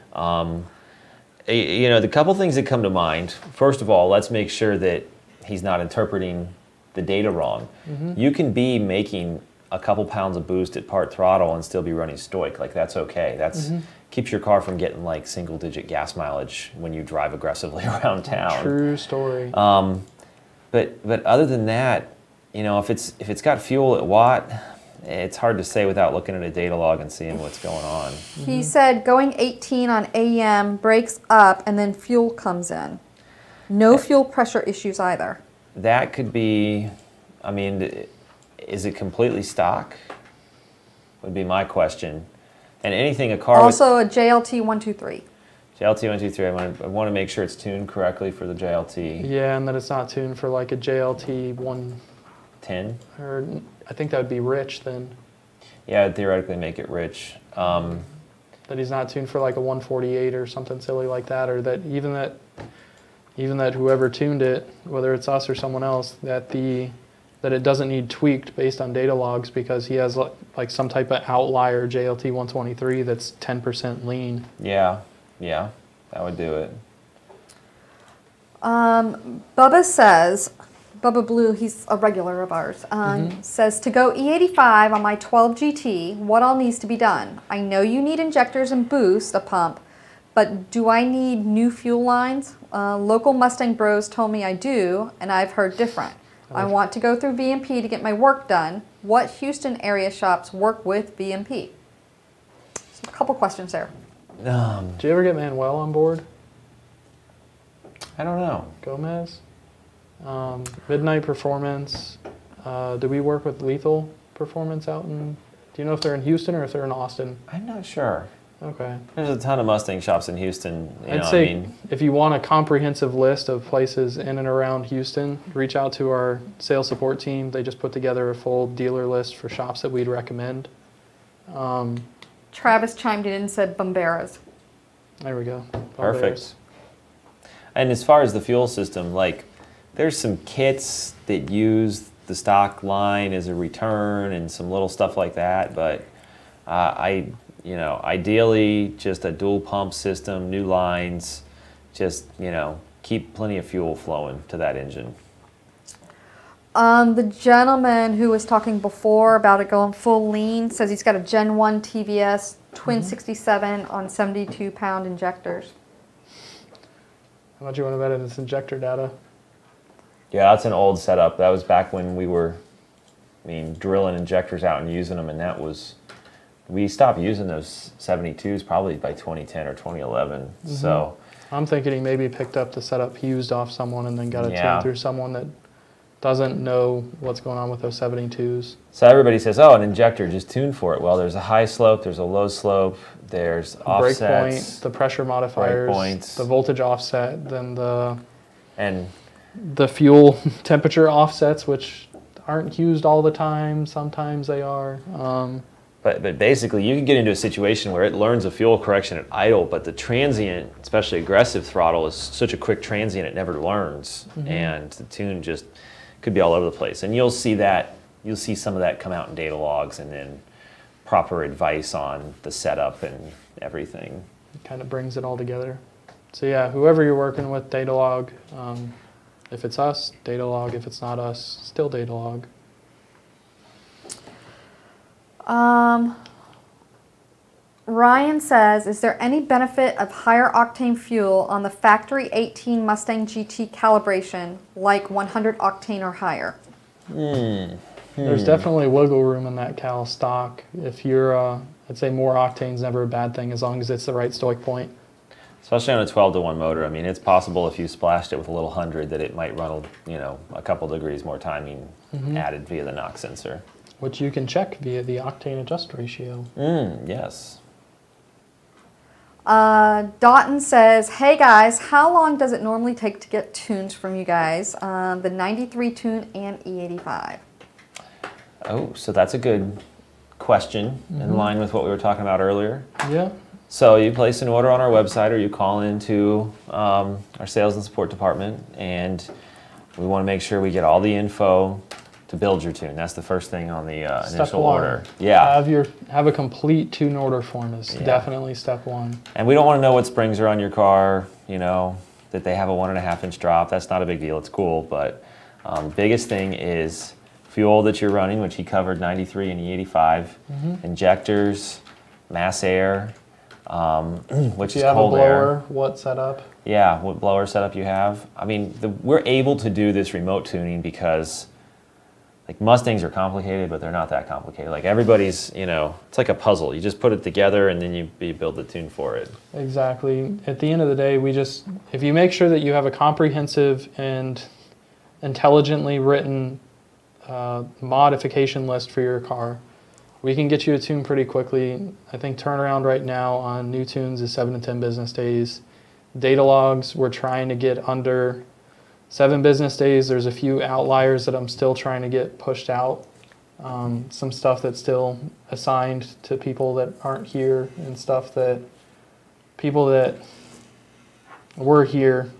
You know, the couple things that come to mind, first of all, let's make sure that he's not interpreting the data wrong. You can be making a couple pounds of boost at part throttle and still be running stoic. Like, that's okay. That's keeps your car from getting like single-digit gas mileage when you drive aggressively around town. True story. But other than that, you know, if it's got fuel at Watt, it's hard to say without looking at a data log and seeing what's going on. He said going 18 on AEM breaks up and then fuel comes in. No fuel pressure issues either. That could be, I mean, is it completely stock? Would be my question. And anything a car also a JLT 123. JLT 123. I want to make sure it's tuned correctly for the JLT. Yeah, and that it's not tuned for like a JLT 110. Or I think that would be rich then. Yeah, I'd theoretically make it rich. That he's not tuned for like a 148 or something silly like that, or that even that whoever tuned it, whether it's us or someone else, that it doesn't need tweaked based on data logs because he has like some type of outlier JLT 123 that's 10% lean. Yeah, that would do it. Bubba Blue, he's a regular of ours, says to go E85 on my 12 GT, what all needs to be done? I know you need injectors and boost, a pump, but do I need new fuel lines? Local Mustang bros told me I do, and I've heard different. I want to go through VMP to get my work done. What Houston area shops work with VMP? So a couple questions there. Do you ever get Manuel on board? I don't know. Gomez? Midnight Performance. Do we work with Lethal Performance out in... Do you know if they're in Houston or if they're in Austin? I'm not sure. Okay. There's a ton of Mustang shops in Houston. I'd say if you want a comprehensive list of places in and around Houston, reach out to our sales support team. They just put together a full dealer list for shops that we'd recommend. Travis chimed in and said Bomberas. There we go. Perfect. And as far as the fuel system, like there's some kits that use the stock line as a return and some little stuff like that, but ideally just a dual pump system, new lines, just, keep plenty of fuel flowing to that engine. The gentleman who was talking before about it going full lean says he's got a Gen 1 TVS twin 67 on 72-pound injectors. How much you want to bet in this injector data? Yeah, that's an old setup. That was back when we were, drilling injectors out and using them, and that was, we stopped using those 72s probably by 2010 or 2011. So I'm thinking he maybe picked up the setup he used off someone and then got it tuned through someone that doesn't know what's going on with those 72s. So everybody says, oh, an injector, just tune for it. Well, there's a high slope, there's a low slope, there's offsets. Breakpoint, the pressure modifiers, the voltage offset, then the fuel temperature offsets, which aren't used all the time. Sometimes they are. But basically, you can get into a situation where it learns a fuel correction at idle, but the transient, especially aggressive throttle, is such a quick transient it never learns, and the tune just could be all over the place. And you'll see some of that come out in data logs, and then proper advice on the setup and everything. It kind of brings it all together. So yeah, whoever you're working with, data log. If it's us, data log. If it's not us, still data log. Ryan says, is there any benefit of higher octane fuel on the factory 18 Mustang GT calibration, like 100 octane or higher? There's definitely wiggle room in that cal stock. If you're, I'd say more octane's never a bad thing as long as it's the right stoic point. Especially on a 12-to-1 motor. It's possible if you splashed it with a little 100 that it might run, a couple degrees more timing added via the knock sensor. Which you can check via the octane adjust ratio. Yes. Dotton says, hey guys, how long does it normally take to get tunes from you guys? The 93 tune and E85. Oh, so that's a good question in line with what we were talking about earlier. Yeah. So you place an order on our website or you call into our sales and support department, and we want to make sure we get all the info to build your tune. That's the first thing on the initial order. Yeah. Have a complete tune order form is definitely step one. And we don't want to know what springs are on your car, that they have a 1.5-inch drop. That's not a big deal. It's cool. But biggest thing is fuel that you're running, which he covered 93 and E85, injectors, mass air, which is cold air. What setup? Yeah, what blower setup you have. We're able to do this remote tuning because Mustangs are complicated, but they're not that complicated. Everybody's, it's like a puzzle. You just put it together and then you build the tune for it. Exactly. At the end of the day, if you make sure that you have a comprehensive and intelligently written modification list for your car, we can get you a tune pretty quickly. I think turnaround right now on new tunes is 7 to 10 business days. Data logs, we're trying to get under 7 business days. There's a few outliers that I'm still trying to get pushed out. Some stuff that's still assigned to people that aren't here, and stuff that people that were here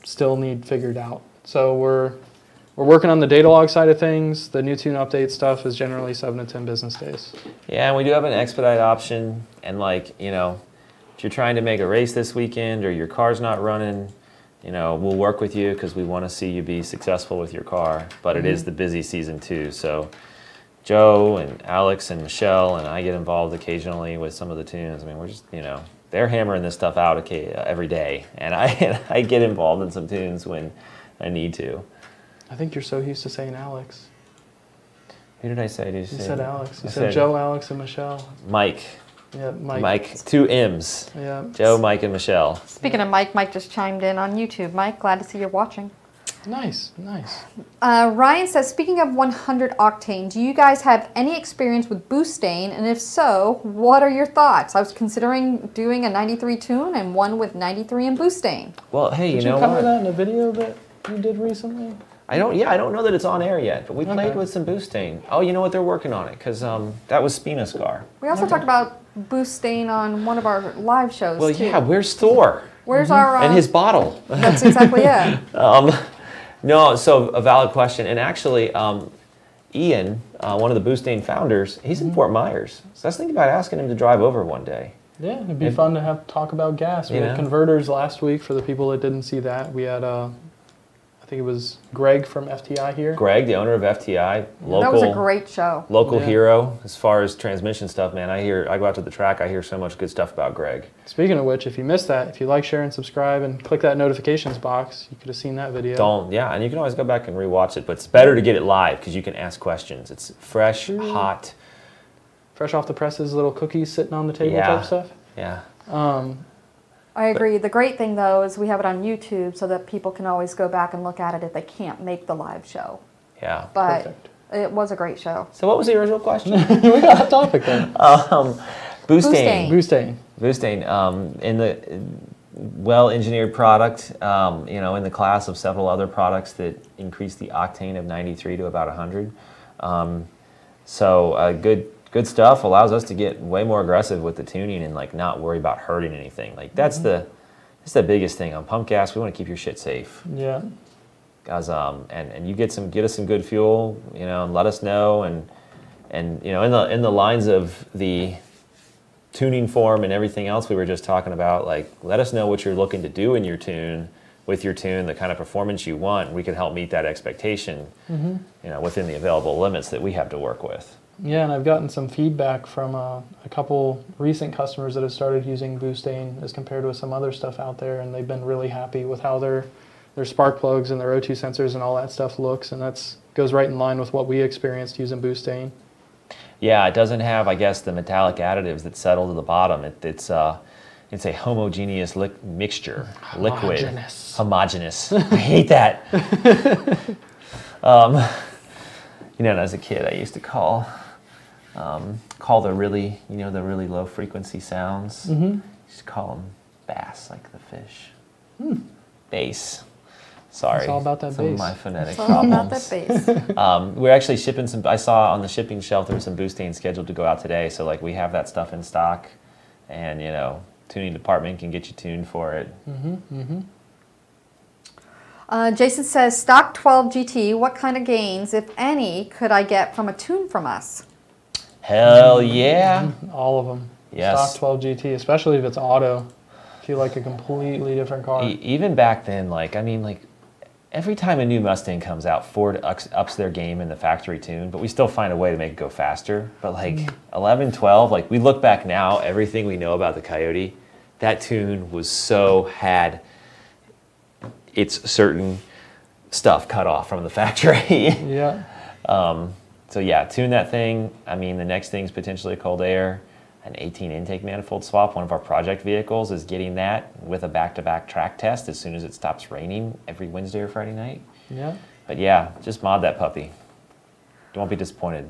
still need figured out. So we're working on the data log side of things. The new tune update stuff is generally 7 to 10 business days. Yeah, and we do have an expedite option. And if you're trying to make a race this weekend or your car's not running, we'll work with you because we want to see you be successful with your car. But it is the busy season too. So Joe and Alex and Michelle and I get involved occasionally with some of the tunes. I mean, we're just, you know, they're hammering this stuff out every day, and I get involved in some tunes when I need to. I think you're so used to saying Alex. Who did I say? You said Alex. You said Joe, Alex, and Michelle. Mike. Yeah, Mike. Mike, 2 M's. Yeah. Joe, Mike, and Michelle. Speaking of Mike, Mike just chimed in on YouTube. Mike, glad to see you're watching. Nice, nice. Ryan says, speaking of 100 octane, do you guys have any experience with BOOSTane? And if so, what are your thoughts? I was considering doing a 93 tune and one with 93 and BOOSTane. Well, hey, Did you know you cover what? that in a video that you did recently? I don't know that it's on air yet, but we played with some BOOSTane. Oh, you know what? They're working on it, because that was Spinoscar. We also talked about BOOSTane on one of our live shows, Well, too. yeah, where's Thor? Where's our... And his bottle. That's exactly it. No, so a valid question. And actually, Ian, one of the BOOSTane founders, he's in Fort Myers. So I was thinking about asking him to drive over one day. Yeah, it'd be fun to talk about gas. We had converters last week. For the people that didn't see that, we had, I think it was Greg from FTI here. Greg, the owner of FTI, local. That was a great show. Local hero as far as transmission stuff, man. I go out to the track, I hear so much good stuff about Greg. Speaking of which, if you missed that, if you like, share, and subscribe, and click that notifications box, you could have seen that video. And you can always go back and rewatch it, but it's better to get it live because you can ask questions. It's fresh, hot. Fresh off the presses, little cookies sitting on the table type stuff. Yeah. I agree. The great thing, though, is we have it on YouTube so that people can always go back and look at it if they can't make the live show. Yeah. But Perfect. it was a great show. So what was the original question? We got a topic then. BOOSTane. BOOSTane. BOOSTane. In the well-engineered product, you know, in the class of several other products that increase the octane of 93 to about 100. Good stuff allows us to get way more aggressive with the tuning and like not worry about hurting anything. Like that's the biggest thing on pump gas. We want to keep your shit safe. Yeah. Guys, and you get us some good fuel, you know, and let us know, and you know, in the lines of the tuning form and everything else we were just talking about, like let us know what you're looking to do in your tune, with your tune, the kind of performance you want. We can help meet that expectation, you know, within the available limits that we have to work with. Yeah, and I've gotten some feedback from a couple recent customers that have started using BOOSTane as compared with some other stuff out there, and they've been really happy with how their spark plugs and their O2 sensors and all that stuff looks, and that's goes right in line with what we experienced using BOOSTane. Yeah, it doesn't have, I guess, the metallic additives that settle to the bottom. It's a homogeneous mixture, liquid, homogeneous. I hate that. You know, as a kid, I used to call the really, you know, the really low frequency sounds. Just call them bass, like the fish. Bass. Sorry. It's all about that some bass. Of my phonetic It's all problems. about that bass. We're actually shipping some. I saw on the shipping shelf there was some BOOSTane scheduled to go out today. So like we have that stuff in stock, and you know, tuning department can get you tuned for it. Jason says, stock 12 GT, what kind of gains, if any, could I get from a tune from us? Hell yeah. All of them. Yes. Stock 12 GT, especially if it's auto. I feel like a completely different car. Even back then, like, I mean, like, every time a new Mustang comes out, Ford ups their game in the factory tune, but we still find a way to make it go faster. But like 11, 12, like we look back now, everything we know about the Coyote, that tune was had its certain stuff cut off from the factory. Yeah. So yeah, tune that thing. I mean, the next thing's potentially a cold air, an 18 intake manifold swap. One of our project vehicles is getting that with a back-to-back track test as soon as it stops raining every Wednesday or Friday night. Yeah. But yeah, just mod that puppy. Don't be disappointed.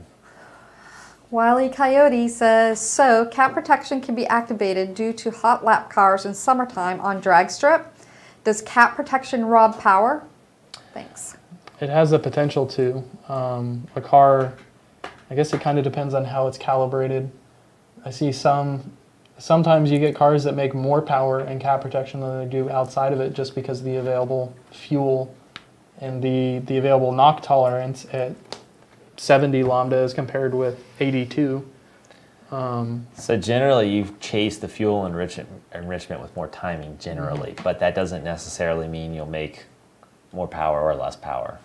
Wiley Coyote says, so cap protection can be activated due to hot lap cars in summertime on drag strip. Does cap protection rob power? Thanks. It has the potential to. A car, I guess it kind of depends on how it's calibrated. I see sometimes you get cars that make more power and cap protection than they do outside of it just because of the available fuel and the available knock tolerance at 70 lambda as compared with 82. So generally you've chased the fuel enrichment with more timing generally, but that doesn't necessarily mean you'll make more power or less power.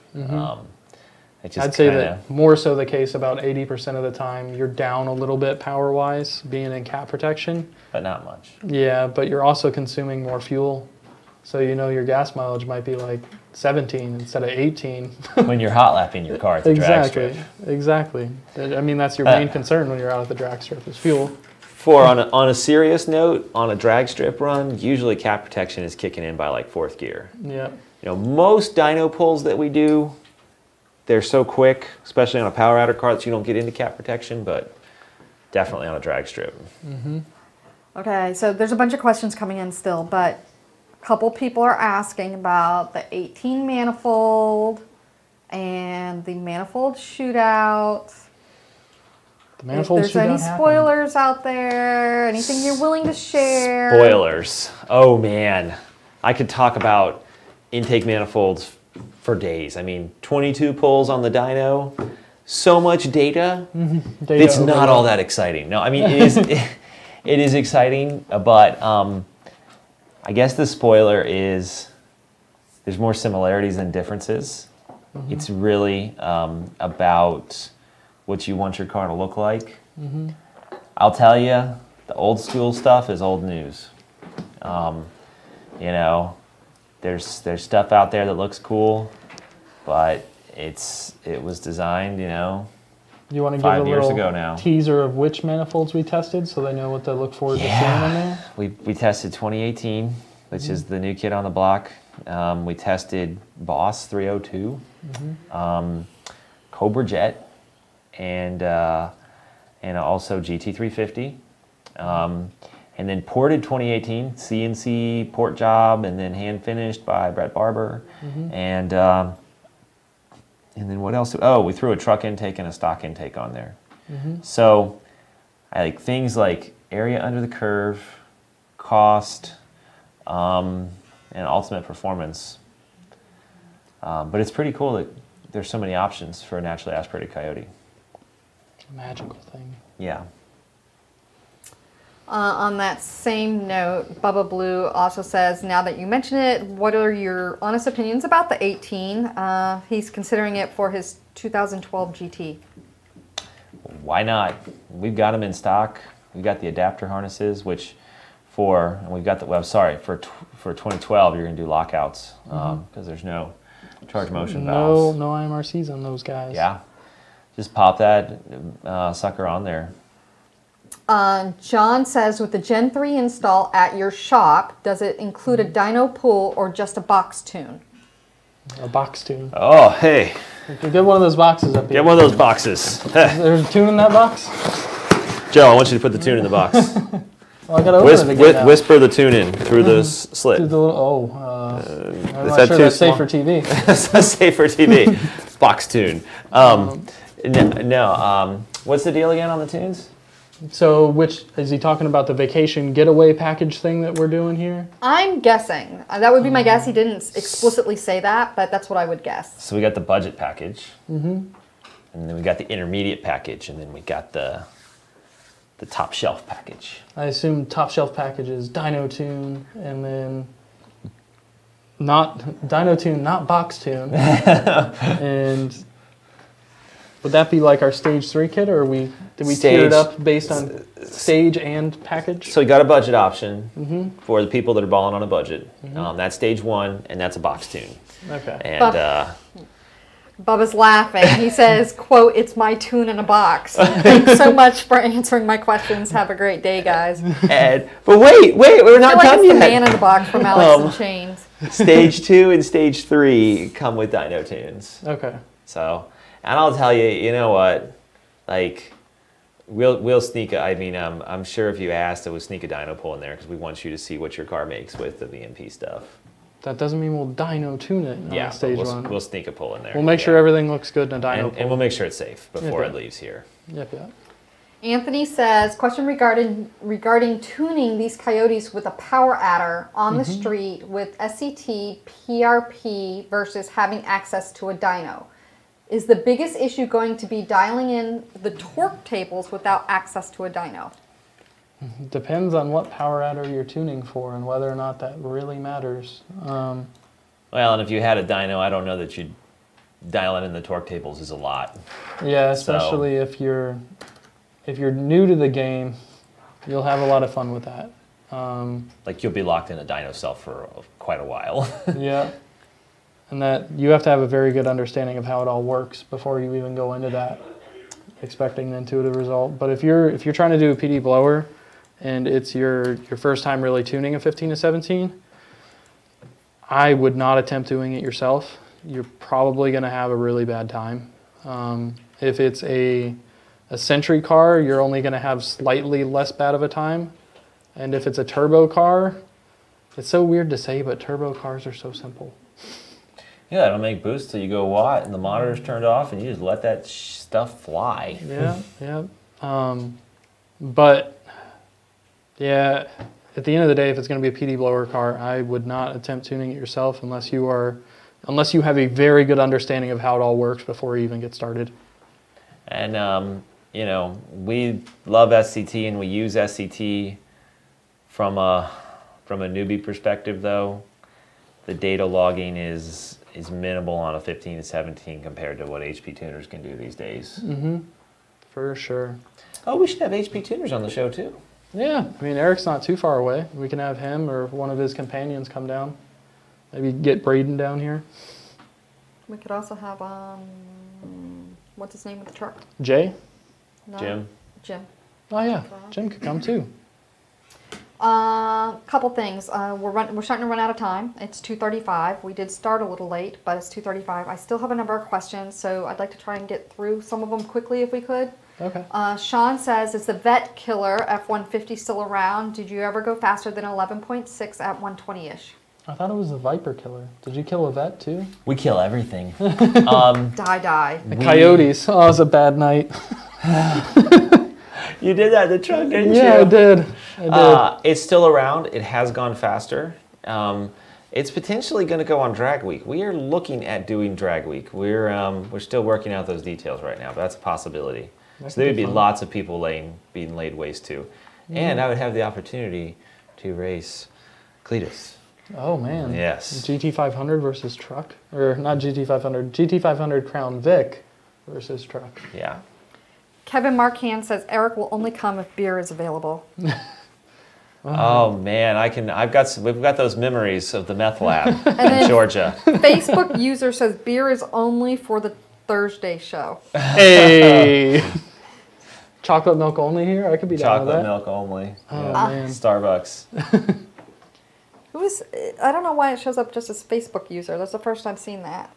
I'd say that more so the case about 80% of the time you're down a little bit power-wise, being in cap protection. But not much. Yeah, but you're also consuming more fuel. So you know your gas mileage might be like 17 instead of 18. When you're hot lapping your car at the drag strip. Exactly. I mean, that's your main concern when you're out at the drag strip is fuel. On a serious note, on a drag strip run, usually cap protection is kicking in by like 4th gear. Yeah. You know, most dyno pulls that we do, they're so quick, especially on a power outer car, that you don't get into cap protection, but definitely on a drag strip. Mm-hmm. Okay, so there's a bunch of questions coming in still, but a couple people are asking about the 18 manifold and the manifold shootout. The manifold if there's any spoilers out there, anything you're willing to share. Spoilers. Oh man, I could talk about intake manifolds for days. I mean, 22 pulls on the dyno, so much data. Data it's not all that exciting. No, I mean, it is, it is exciting, but I guess the spoiler is there's more similarities than differences. It's really about what you want your car to look like. I'll tell you, the old school stuff is old news. You know, there's stuff out there that looks cool, but it was designed, you know, you want to 5 give a years little ago now. Teaser of which manifolds we tested so they know what to look forward to seeing in there? We tested 2018, which is the new kid on the block. We tested Boss 302, Cobra Jet, and also GT 350. And then ported 2018, CNC port job, and then hand finished by Brett Barber. And then what else? Oh, we threw a truck intake and a stock intake on there. So I like things like area under the curve, cost, and ultimate performance. But it's pretty cool that there's so many options for a naturally aspirated Coyote. It's a magical thing. Yeah. On that same note, Bubba Blue also says, now that you mention it, what are your honest opinions about the 18? He's considering it for his 2012 GT. Why not? We've got them in stock. We've got the adapter harnesses, which and we've got the, well, sorry, for 2012, you're going to do lockouts because there's no charge motion valves. No IMRCs on those guys. Yeah. Just pop that sucker on there. John says, with the Gen 3 install at your shop, does it include a dyno pull or just a box tune? A box tune. Oh, hey. Get one of those boxes up here. Get one of those boxes. There's a tune in that box? Joe, I want you to put the tune in the box. Well, I gotta open it again now. Whisper the tune in through the slit. Through the little, I'm not sure that's safe for TV. That's safe for TV. Box tune. What's the deal again on the tunes? So is he talking about the vacation getaway package thing that we're doing here? I'm guessing. That would be my guess. He didn't explicitly say that, but that's what I would guess. So we got the budget package. And then we got the intermediate package, and then we got the top shelf package. I assume top shelf package is dyno tune, and then not dyno tune, not box tune. And would that be like our stage 3 kit, or did we tier it up based on stage and package? So we got a budget option for the people that are balling on a budget. That's stage 1, and that's a box tune. Okay. And Bubba's laughing. He says, quote, "It's my tune in a box." Thanks so much for answering my questions. Have a great day, guys. But wait, we're not done yet. The man in the box from Alex in Chains. Stage 2 and stage 3 come with dyno tunes. Okay. So, and I'll tell you, you know what? Like, we'll sneak. I'm sure if you asked, it would sneak a dyno pull in there because we want you to see what your car makes with the VMP stuff. That doesn't mean we'll dyno tune it on stage 1. We'll sneak a pull in there. We'll make sure everything looks good in a dyno pull. And we'll make sure it's safe before it leaves here. Yep. Anthony says, question regarding tuning these Coyotes with a power adder on the street with SCT, PRP versus having access to a dyno. Is the biggest issue going to be dialing in the torque tables without access to a dyno? Depends on what power adder you're tuning for and whether or not that really matters. Well, and if you had a dyno, I don't know that you'd dialing in the torque tables is a lot. Yeah, especially if you're new to the game, you'll have a lot of fun with that. Like you'll be locked in a dyno cell for quite a while. Yeah, and that you have to have a very good understanding of how it all works before you even go into that, expecting an intuitive result. But if you're trying to do a PD blower, and it's your first time really tuning a 15 to 17, I would not attempt doing it yourself. You're probably going to have a really bad time. If it's a Century car, you're only going to have slightly less bad of a time. And if it's a turbo car, it's so weird to say, but turbo cars are so simple. Yeah, it'll make boost till you go watt and the monitor's turned off and you just let that stuff fly. Yeah, yeah. But yeah, at the end of the day, if it's going to be a PD blower car, I would not attempt tuning it yourself unless you have a very good understanding of how it all works before you even get started. And you know, we love SCT and we use SCT from a newbie perspective though. The data logging is minimal on a 15 to 17 compared to what HP tuners can do these days. Mm-hmm. For sure. Oh, we should have HP tuners on the show too. Yeah, I mean, Eric's not too far away. We can have him or one of his companions come down. Maybe get Braden down here. We could also have, what's his name with the truck? Jay? No. Jim. Oh yeah, Jim could come too. Couple things. We're starting to run out of time. It's 2:35. We did start a little late, but it's 2:35. I still have a number of questions, so I'd like to try and get through some of them quickly if we could. Okay. Sean says, is the Vet Killer F-150 still around? Did you ever go faster than 11.6 at 120-ish? I thought it was the Viper Killer. Did you kill a vet too? We kill everything. Die. The Coyotes. Oh, it was a bad night. You did that in the truck, didn't you? Yeah, I did. It's still around. It has gone faster. It's potentially going to go on drag week. We are looking at doing drag week. We're still working out those details right now, but that's a possibility. So there would be lots of people being laid waste to. Mm-hmm. And I would have the opportunity to race Cletus. Oh man. Yes. GT500 versus truck? Or not GT500, GT500 Crown Vic versus truck. Yeah. Kevin Markhand says Eric will only come if beer is available. Oh man, we've got those memories of the meth lab in Georgia. Facebook user says beer is only for the Thursday show. Hey. Chocolate milk only here? I could be down with that. Chocolate milk only. Oh yeah. man. Starbucks. I don't know why it shows up just as Facebook user. That's the first I've seen that.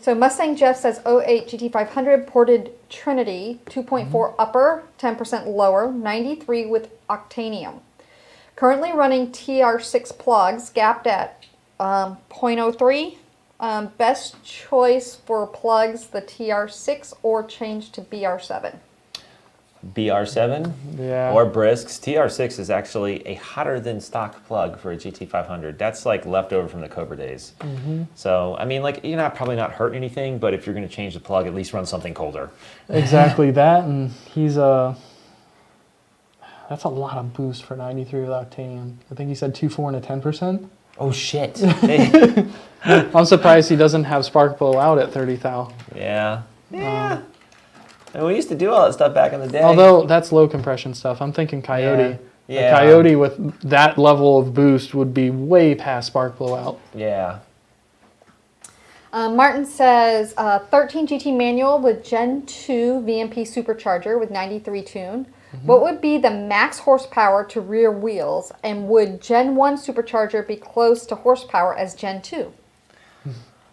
So Mustang Jeff says 08 GT500 ported Trinity 2.4 upper, 10% lower, 93 with octanium. Currently running TR6 plugs, gapped at 0.03. Best choice for plugs, the TR6 or change to BR7. BR7 yeah. or Brisks. TR6 is actually a hotter than stock plug for a GT500. That's like leftover from the Cobra days. Mm-hmm. So, I mean, like, you're probably not hurting anything, but if you're going to change the plug, at least run something colder. Exactly that, and that's a lot of boost for 93 with octanium. I think he said 2.4 and a 10%. Oh, shit. I'm surprised he doesn't have spark blow out at 30 thou. Yeah. Yeah. And we used to do all that stuff back in the day. Although that's low compression stuff. I'm thinking Coyote. Yeah. A Coyote with that level of boost would be way past spark blowout. Yeah. Martin says 13 GT manual with Gen 2 VMP Supercharger with 93 tune. Mm-hmm. What would be the max horsepower to rear wheels? And would Gen 1 Supercharger be close to horsepower as Gen 2?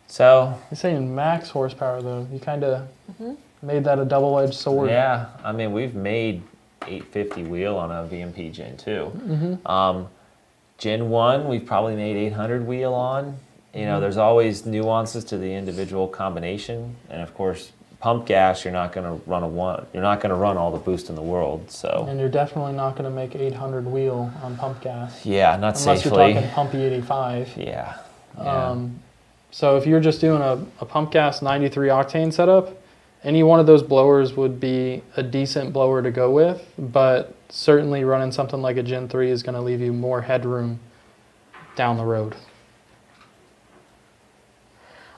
So you're saying max horsepower though. You kind of made that a double-edged sword. Yeah, I mean, we've made 850 wheel on a VMP Gen 2. Mm-hmm. Gen 1, we've probably made 800 wheel on. You know, there's always nuances to the individual combination, and of course, pump gas, you're not going to run all the boost in the world. So. And you're definitely not going to make 800 wheel on pump gas. Yeah, not unless safely. Unless you're talking pump E85. Yeah. So if you're just doing a pump gas 93 octane setup, any one of those blowers would be a decent blower to go with, but certainly running something like a Gen 3 is going to leave you more headroom down the road.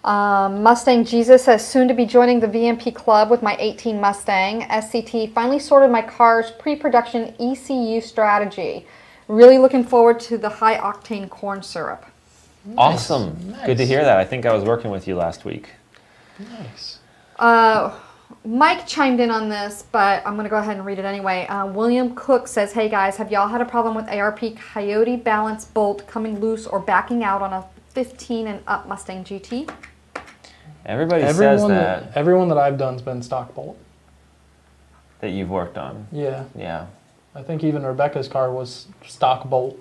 Mustang Jesus says, soon to be joining the VMP club with my 18 Mustang. SCT finally sorted my car's pre-production ECU strategy. Really looking forward to the high octane corn syrup. Awesome. Nice. Good to hear that. I think I was working with you last week. Nice. Mike chimed in on this, but I'm going to go ahead and read it anyway. William Cook says, hey guys, have y'all had a problem with ARP Coyote balance bolt coming loose or backing out on a 15 and up Mustang GT? Everybody says that. Everyone that I've done's been stock bolt. That you've worked on. Yeah. Yeah. I think even Rebecca's car was stock bolt.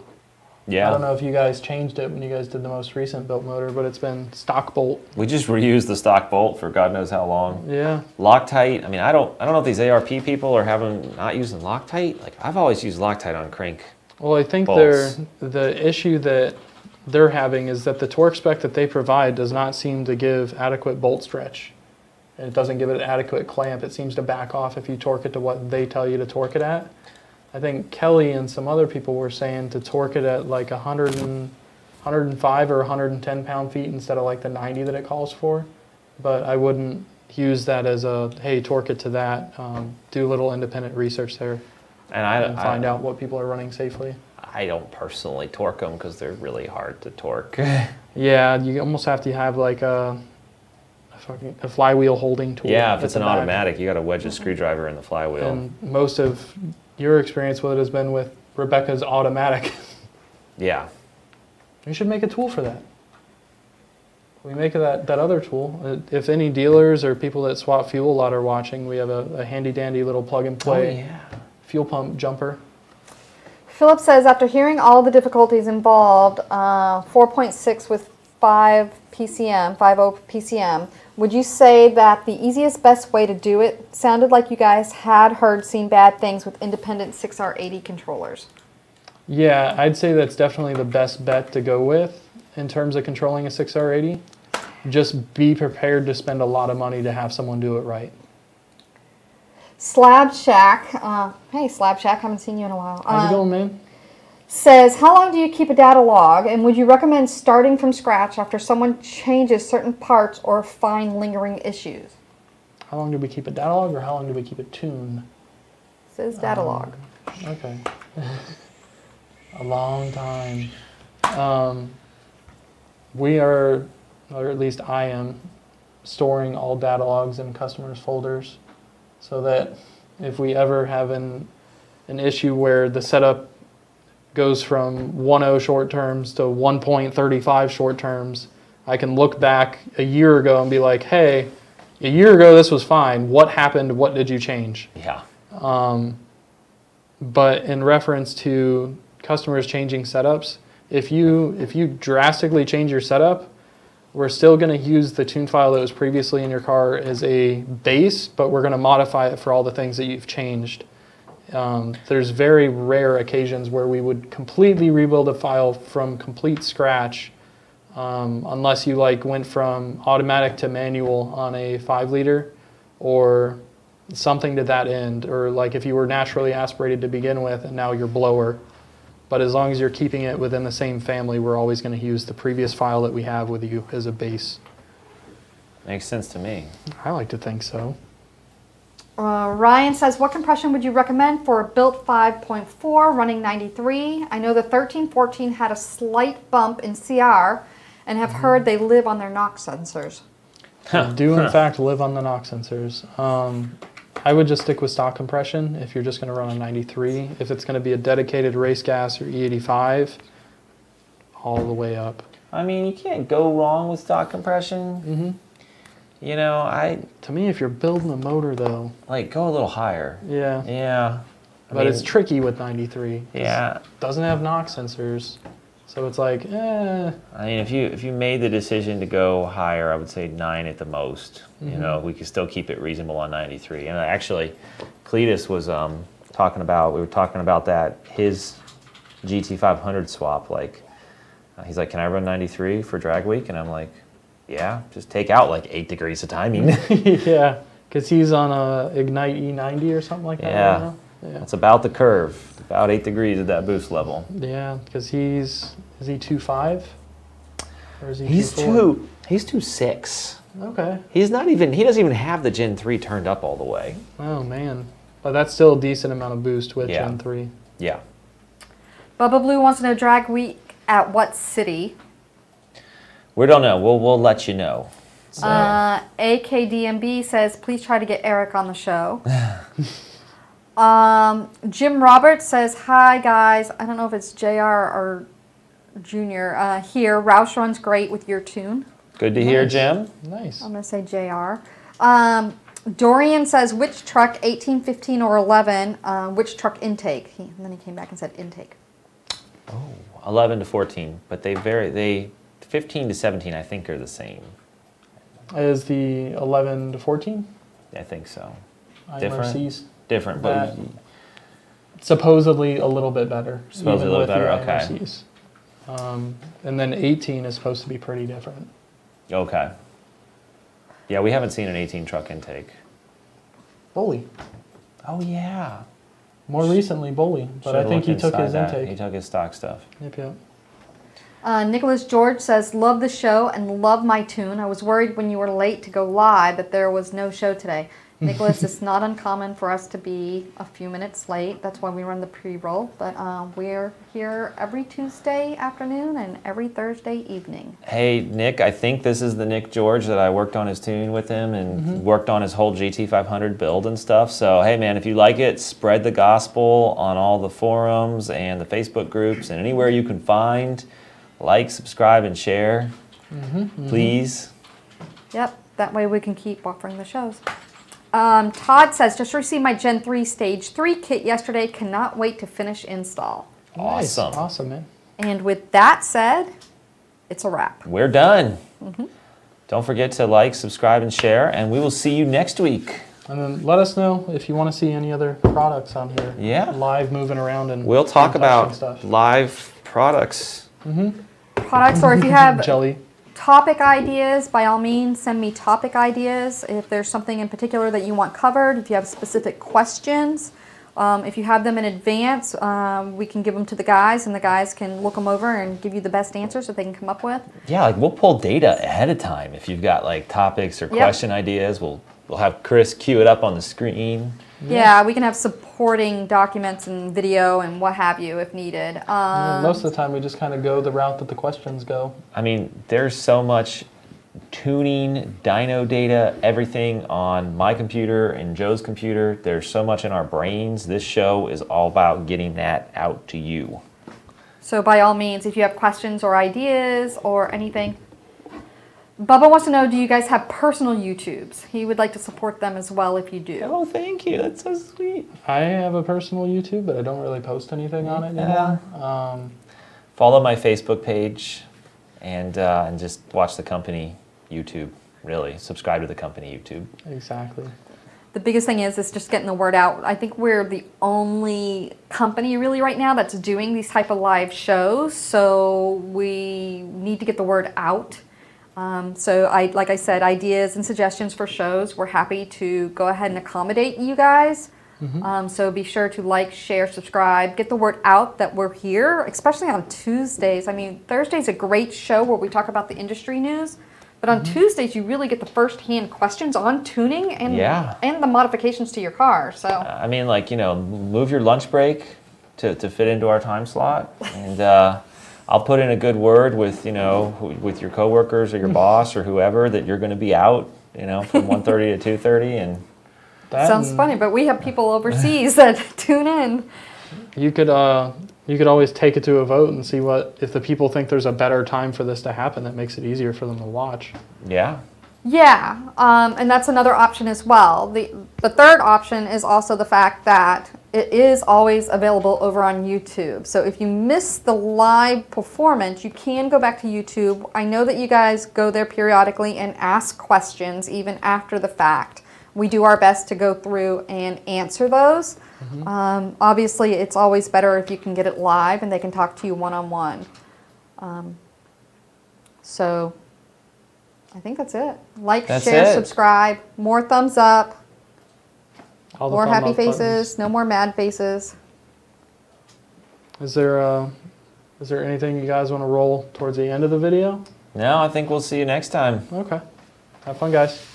Yeah. I don't know if you guys changed it when you guys did the most recent built motor, but it's been stock bolt. We just reused the stock bolt for God knows how long. Yeah. Loctite. I mean, I don't know if these ARP people are not using Loctite. Like, I've always used Loctite on crank. Well, I think bolts. the issue that they're having is that the torque spec that they provide does not seem to give adequate bolt stretch. And it doesn't give it adequate clamp. It seems to back off if you torque it to what they tell you to torque it at. I think Kelly and some other people were saying to torque it at like 105 or 110 pound-feet instead of like the 90 that it calls for. But I wouldn't use that as a, hey, torque it to that. Do a little independent research there and find out what people are running safely. I don't personally torque them because they're really hard to torque. Yeah, you almost have to have like a flywheel holding tool. Yeah, if it's an automatic, you got to wedge a screwdriver in the flywheel. And most of your experience with it has been with Rebecca's automatic. Yeah. We should make a tool for that. We make that other tool. If any dealers or people that swap fuel a lot are watching, we have a handy dandy little plug and play fuel pump jumper. Philip says, after hearing all the difficulties involved, 4.6 with 5 PCM, 5.0 PCM, would you say that the easiest, best way to do it sounded like you guys had seen bad things with independent 6R80 controllers? Yeah, I'd say that's definitely the best bet to go with in terms of controlling a 6R80. Just be prepared to spend a lot of money to have someone do it right. Slab Shack, hey Slab Shack, haven't seen you in a while. How's it going, man? Says, how long do you keep a data log, and would you recommend starting from scratch after someone changes certain parts or find lingering issues? How long do we keep a data log, or how long do we keep it tuned? Says data log. Okay. A long time. We are, or at least I am, storing all data logs in customers' folders so that if we ever have an issue where the setup goes from 1.0 short terms to 1.35 short terms, I can look back a year ago and be like, hey, a year ago this was fine. What happened? What did you change? Yeah. But in reference to customers changing setups, if you drastically change your setup, we're still going to use the tune file that was previously in your car as a base, but we're going to modify it for all the things that you've changed. There's very rare occasions where we would completely rebuild a file from complete scratch, unless you like went from automatic to manual on a 5-liter or something to that end, or like if you were naturally aspirated to begin with and now you're blower. But as long as you're keeping it within the same family, we're always going to use the previous file that we have with you as a base. Makes sense to me. I like to think so. Ryan says, what compression would you recommend for a built 5.4 running 93? I know the 1314 had a slight bump in CR and have heard they live on their NOx sensors. They do in fact live on the NOx sensors. I would just stick with stock compression if you're just going to run a 93. If it's going to be a dedicated race gas or E85, all the way up. I mean, you can't go wrong with stock compression. Mm-hmm. You know, to me, if you're building a motor, though, like go a little higher. Yeah. Yeah. But it's tricky with 93. Yeah. It doesn't have NOx sensors, so it's like, eh. I mean, if you made the decision to go higher, I would say 9 at the most. Mm-hmm. You know, we could still keep it reasonable on 93. And actually, Cletus was talking about that his GT500 swap. Like, he's like, can I run 93 for drag week? And I'm like, yeah, just take out like 8 degrees of timing. Yeah, because he's on a Ignite E90 or something like that. Yeah, right now. Yeah. It's about the curve, about 8 degrees at that boost level. Yeah, because is he 2.5? Or is he He's 2.4? He's 2.6. Okay. He doesn't even have the Gen 3 turned up all the way. Oh, man. But that's still a decent amount of boost with Yeah. Gen 3. Yeah. Bubba Blue wants to know drag week at what city? We don't know. We'll let you know. So. AKDMB says, please try to get Eric on the show. Jim Roberts says, hi guys. I don't know if it's JR or Junior. Here, Roush runs great with your tune. Good to hear, Jim. Nice. I'm going to say JR. Dorian says, which truck, 18, 15, or 11, which truck intake? And then he came back and said intake. Oh, 11 to 14, but they vary. 15 to 17, I think, are the same. Is the 11 to 14? I think so. IMRCs? Different, but supposedly a little bit better. Supposedly a little better, okay. IMRCs. And then 18 is supposed to be pretty different. Okay. Yeah, we haven't seen an 18 truck intake. Bully. Oh, yeah. More recently, Bully, but I think he took his intake. He took his stock stuff. Yep, yep. Nicholas George says, love the show and love my tune. I was worried when you were late to go live that there was no show today. Nicholas, it's not uncommon for us to be a few minutes late. That's why we run the pre-roll. But we're here every Tuesday afternoon and every Thursday evening. Hey, Nick, I think this is the Nick George that I worked on his tune with him and worked on his whole GT500 build and stuff. So, hey, man, if you like it, spread the gospel on all the forums and the Facebook groups and anywhere you can find. Like, subscribe, and share, please. Yep, that way we can keep offering the shows. Todd says, just received my Gen 3 Stage 3 kit yesterday. Cannot wait to finish install. Awesome. Nice. Awesome, man. And with that said, it's a wrap. We're done. Don't forget to like, subscribe, and share, and we will see you next week. And then let us know if you want to see any other products on here. Yeah. Live moving around and we'll talk about stuff. live products. Products, or if you have Jelly. topic ideas, by all means, send me topic ideas. If there's something in particular that you want covered, if you have specific questions, if you have them in advance, we can give them to the guys, and the guys can look them over and give you the best answers that they can come up with. Yeah, like we'll pull data ahead of time. If you've got like topics or question ideas, we'll have Chris cue it up on the screen. Yeah, we can have supporting documents and video and what have you if needed. Most of the time we just kind of go the route that the questions go. I mean, there's so much tuning, dyno data, everything on my computer and Joe's computer. There's so much in our brains. This show is all about getting that out to you. So by all means, if you have questions or ideas or anything. Bubba wants to know, do you guys have personal YouTubes? He would like to support them as well if you do. Oh, thank you. That's so sweet. I have a personal YouTube, but I don't really post anything on it anymore. Follow my Facebook page and just watch the company YouTube, really. Subscribe to the company YouTube. Exactly. The biggest thing is just getting the word out. I think we're the only company really right now that's doing these type of live shows, so we need to get the word out. So like I said, ideas and suggestions for shows, we're happy to go ahead and accommodate you guys. So be sure to like, share, subscribe, get the word out that we're here, especially on Tuesdays. I mean, Thursday's a great show where we talk about the industry news, but on Tuesdays you really get the first-hand questions on tuning and the modifications to your car. So I mean, like, you know, move your lunch break to fit into our time slot, and I'll put in a good word with, you know, with your coworkers or your boss or whoever that you're going to be out, you know, from 1:30 to 2:30, and That sounds funny, but we have people overseas that tune in. You could always take it to a vote and see if the people think there's a better time for this to happen that makes it easier for them to watch. Yeah. Yeah, and that's another option as well. The third option is also the fact that it is always available over on YouTube. So if you miss the live performance, you can go back to YouTube. I know that you guys go there periodically and ask questions even after the fact. We do our best to go through and answer those. Obviously, it's always better if you can get it live and they can talk to you one-on-one. So I think that's it. Like, share, subscribe, more thumbs up, more happy faces, buttons. No more mad faces. Is there anything you guys want to roll towards the end of the video? No, I think we'll see you next time. Okay. Have fun, guys.